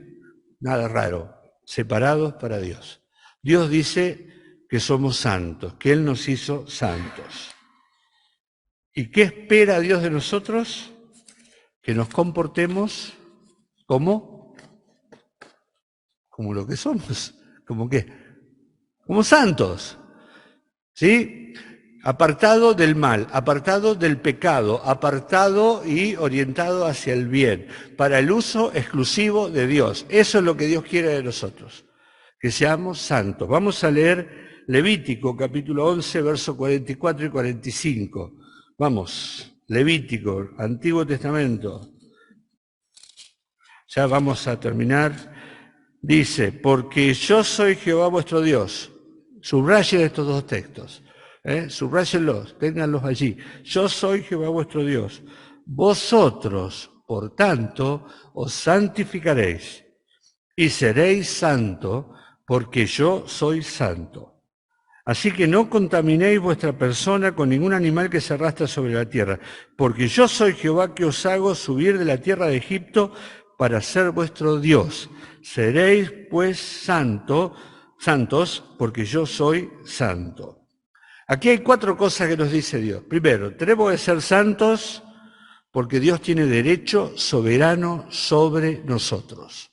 nada raro. Separados para Dios. Dios dice que somos santos, que Él nos hizo santos. ¿Y qué espera Dios de nosotros? Que nos comportemos como lo que somos. ¿Cómo qué? Como santos. ¿Sí? Apartado del mal, apartado del pecado, apartado y orientado hacia el bien, para el uso exclusivo de Dios. Eso es lo que Dios quiere de nosotros, que seamos santos. Vamos a leer Levítico capítulo 11, versos 44 y 45. Vamos, Levítico, Antiguo Testamento. Ya vamos a terminar. Dice, porque yo soy Jehová vuestro Dios. Subrayen estos dos textos. Subrayenlos, ténganlos allí. Yo soy Jehová vuestro Dios. Vosotros, por tanto, os santificaréis y seréis santo, porque yo soy santo. Así que no contaminéis vuestra persona con ningún animal que se arrastra sobre la tierra, porque yo soy Jehová que os hago subir de la tierra de Egipto para ser vuestro Dios. Seréis pues santos, porque yo soy santo. Aquí hay 4 cosas que nos dice Dios. Primero, tenemos que ser santos porque Dios tiene derecho soberano sobre nosotros.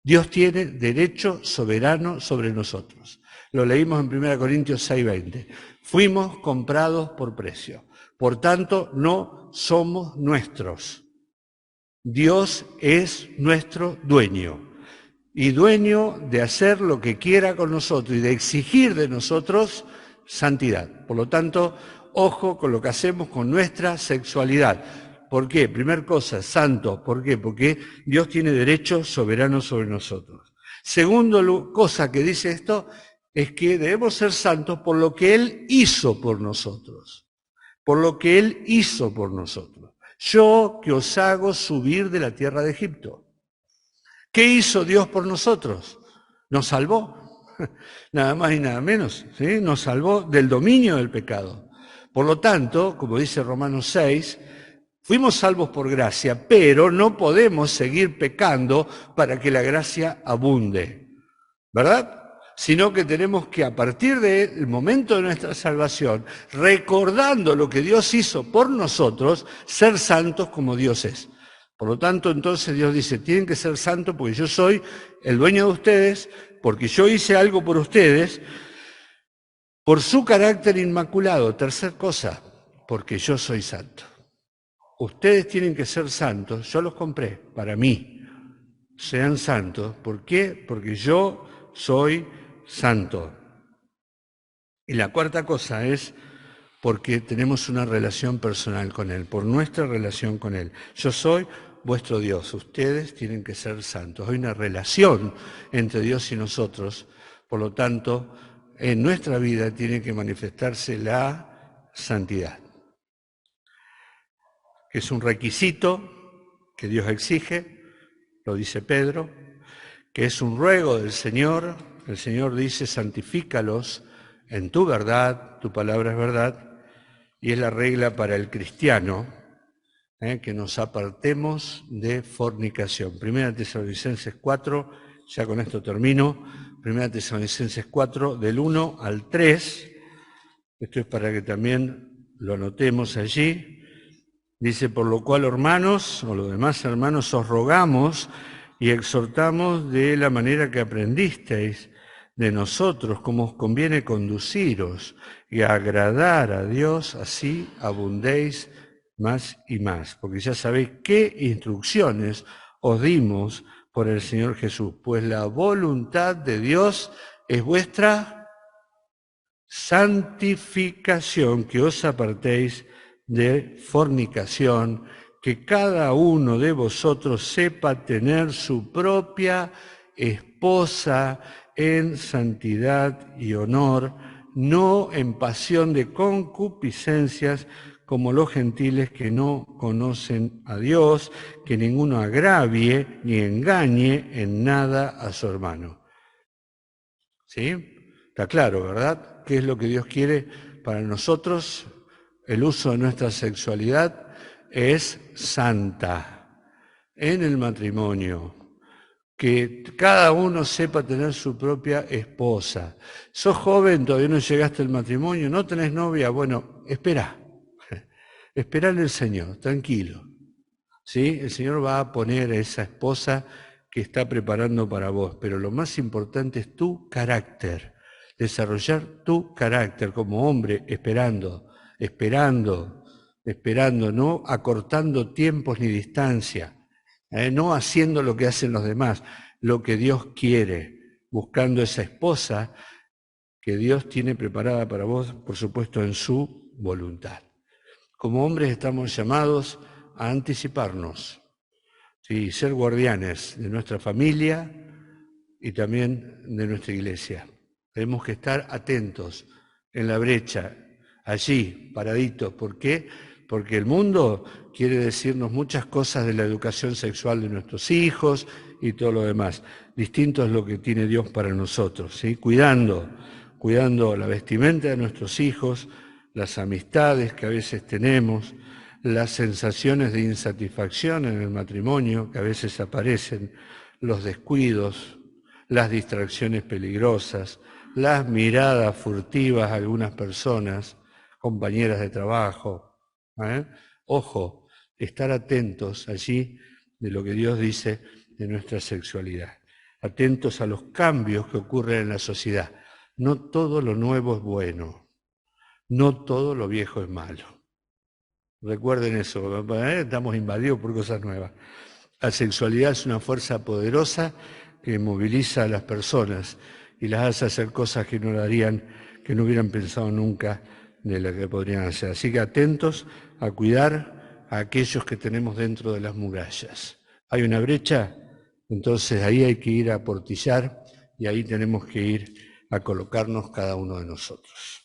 Dios tiene derecho soberano sobre nosotros. Lo leímos en 1 Corintios 6:20. Fuimos comprados por precio. Por tanto, no somos nuestros. Dios es nuestro dueño. Y dueño de hacer lo que quiera con nosotros y de exigir de nosotros santidad. Por lo tanto, ojo con lo que hacemos con nuestra sexualidad. ¿Por qué? Primer cosa, santo. ¿Por qué? Porque Dios tiene derecho soberano sobre nosotros. Segundo cosa que dice esto es que debemos ser santos por lo que Él hizo por nosotros. Por lo que Él hizo por nosotros. Yo que os hago subir de la tierra de Egipto. ¿Qué hizo Dios por nosotros? Nos salvó, nada más y nada menos, ¿sí? Nos salvó del dominio del pecado. Por lo tanto, como dice Romanos 6, fuimos salvos por gracia, pero no podemos seguir pecando para que la gracia abunde, ¿verdad? Sino que tenemos que, a partir del momento de nuestra salvación, recordando lo que Dios hizo por nosotros, ser santos como Dios es. Por lo tanto, entonces Dios dice, tienen que ser santos porque yo soy el dueño de ustedes, porque yo hice algo por ustedes, por su carácter inmaculado. Tercer cosa, porque yo soy santo. Ustedes tienen que ser santos, yo los compré para mí. Sean santos. ¿Por qué? Porque yo soy santo. Y la cuarta cosa es porque tenemos una relación personal con Él, por nuestra relación con Él. Yo soy vuestro Dios, ustedes tienen que ser santos. Hay una relación entre Dios y nosotros, por lo tanto, en nuestra vida tiene que manifestarse la santidad, que es un requisito que Dios exige, lo dice Pedro, que es un ruego del Señor. El Señor dice, santifícalos en tu verdad, tu palabra es verdad, y es la regla para el cristiano, que nos apartemos de fornicación. Primera Tesalonicenses 4, ya con esto termino, Primera Tesalonicenses 4, del 1 al 3, esto es para que también lo anotemos allí, dice, por lo cual, hermanos, o los demás hermanos, os rogamos y exhortamos de la manera que aprendisteis de nosotros, cómo os conviene conduciros y agradar a Dios, así abundéis más y más, porque ya sabéis qué instrucciones os dimos por el Señor Jesús, pues la voluntad de Dios es vuestra santificación, que os apartéis de fornicación, que cada uno de vosotros sepa tener su propia esposa en santidad y honor, no en pasión de concupiscencias, como los gentiles que no conocen a Dios, que ninguno agravie ni engañe en nada a su hermano. ¿Sí? Está claro, ¿verdad? ¿Qué es lo que Dios quiere para nosotros? El uso de nuestra sexualidad es santa en el matrimonio. Que cada uno sepa tener su propia esposa. Sos joven, todavía no llegaste al matrimonio, no tenés novia, bueno, espera. Esperá en el Señor, tranquilo. ¿Sí? El Señor va a poner a esa esposa que está preparando para vos, pero lo más importante es tu carácter, desarrollar tu carácter como hombre, esperando, no acortando tiempos ni distancia, no haciendo lo que hacen los demás, lo que Dios quiere, buscando esa esposa que Dios tiene preparada para vos, por supuesto, en su voluntad. Como hombres estamos llamados a anticiparnos, ¿sí? Ser guardianes de nuestra familia y también de nuestra iglesia. Tenemos que estar atentos en la brecha, allí, paraditos. ¿Por qué? Porque el mundo quiere decirnos muchas cosas de la educación sexual de nuestros hijos y todo lo demás. Distinto es lo que tiene Dios para nosotros, ¿sí? Cuidando la vestimenta de nuestros hijos, las amistades que a veces tenemos, las sensaciones de insatisfacción en el matrimonio que a veces aparecen, los descuidos, las distracciones peligrosas, las miradas furtivas a algunas personas, compañeras de trabajo. Ojo, estar atentos allí de lo que Dios dice de nuestra sexualidad. Atentos a los cambios que ocurren en la sociedad. No todo lo nuevo es bueno, no todo lo viejo es malo. Recuerden eso, estamos invadidos por cosas nuevas. La sexualidad es una fuerza poderosa que moviliza a las personas y las hace hacer cosas que no harían, que no hubieran pensado nunca de las que podrían hacer. Así que atentos a cuidar a aquellos que tenemos dentro de las murallas. Hay una brecha, entonces ahí hay que ir a portillar y ahí tenemos que ir a colocarnos cada uno de nosotros.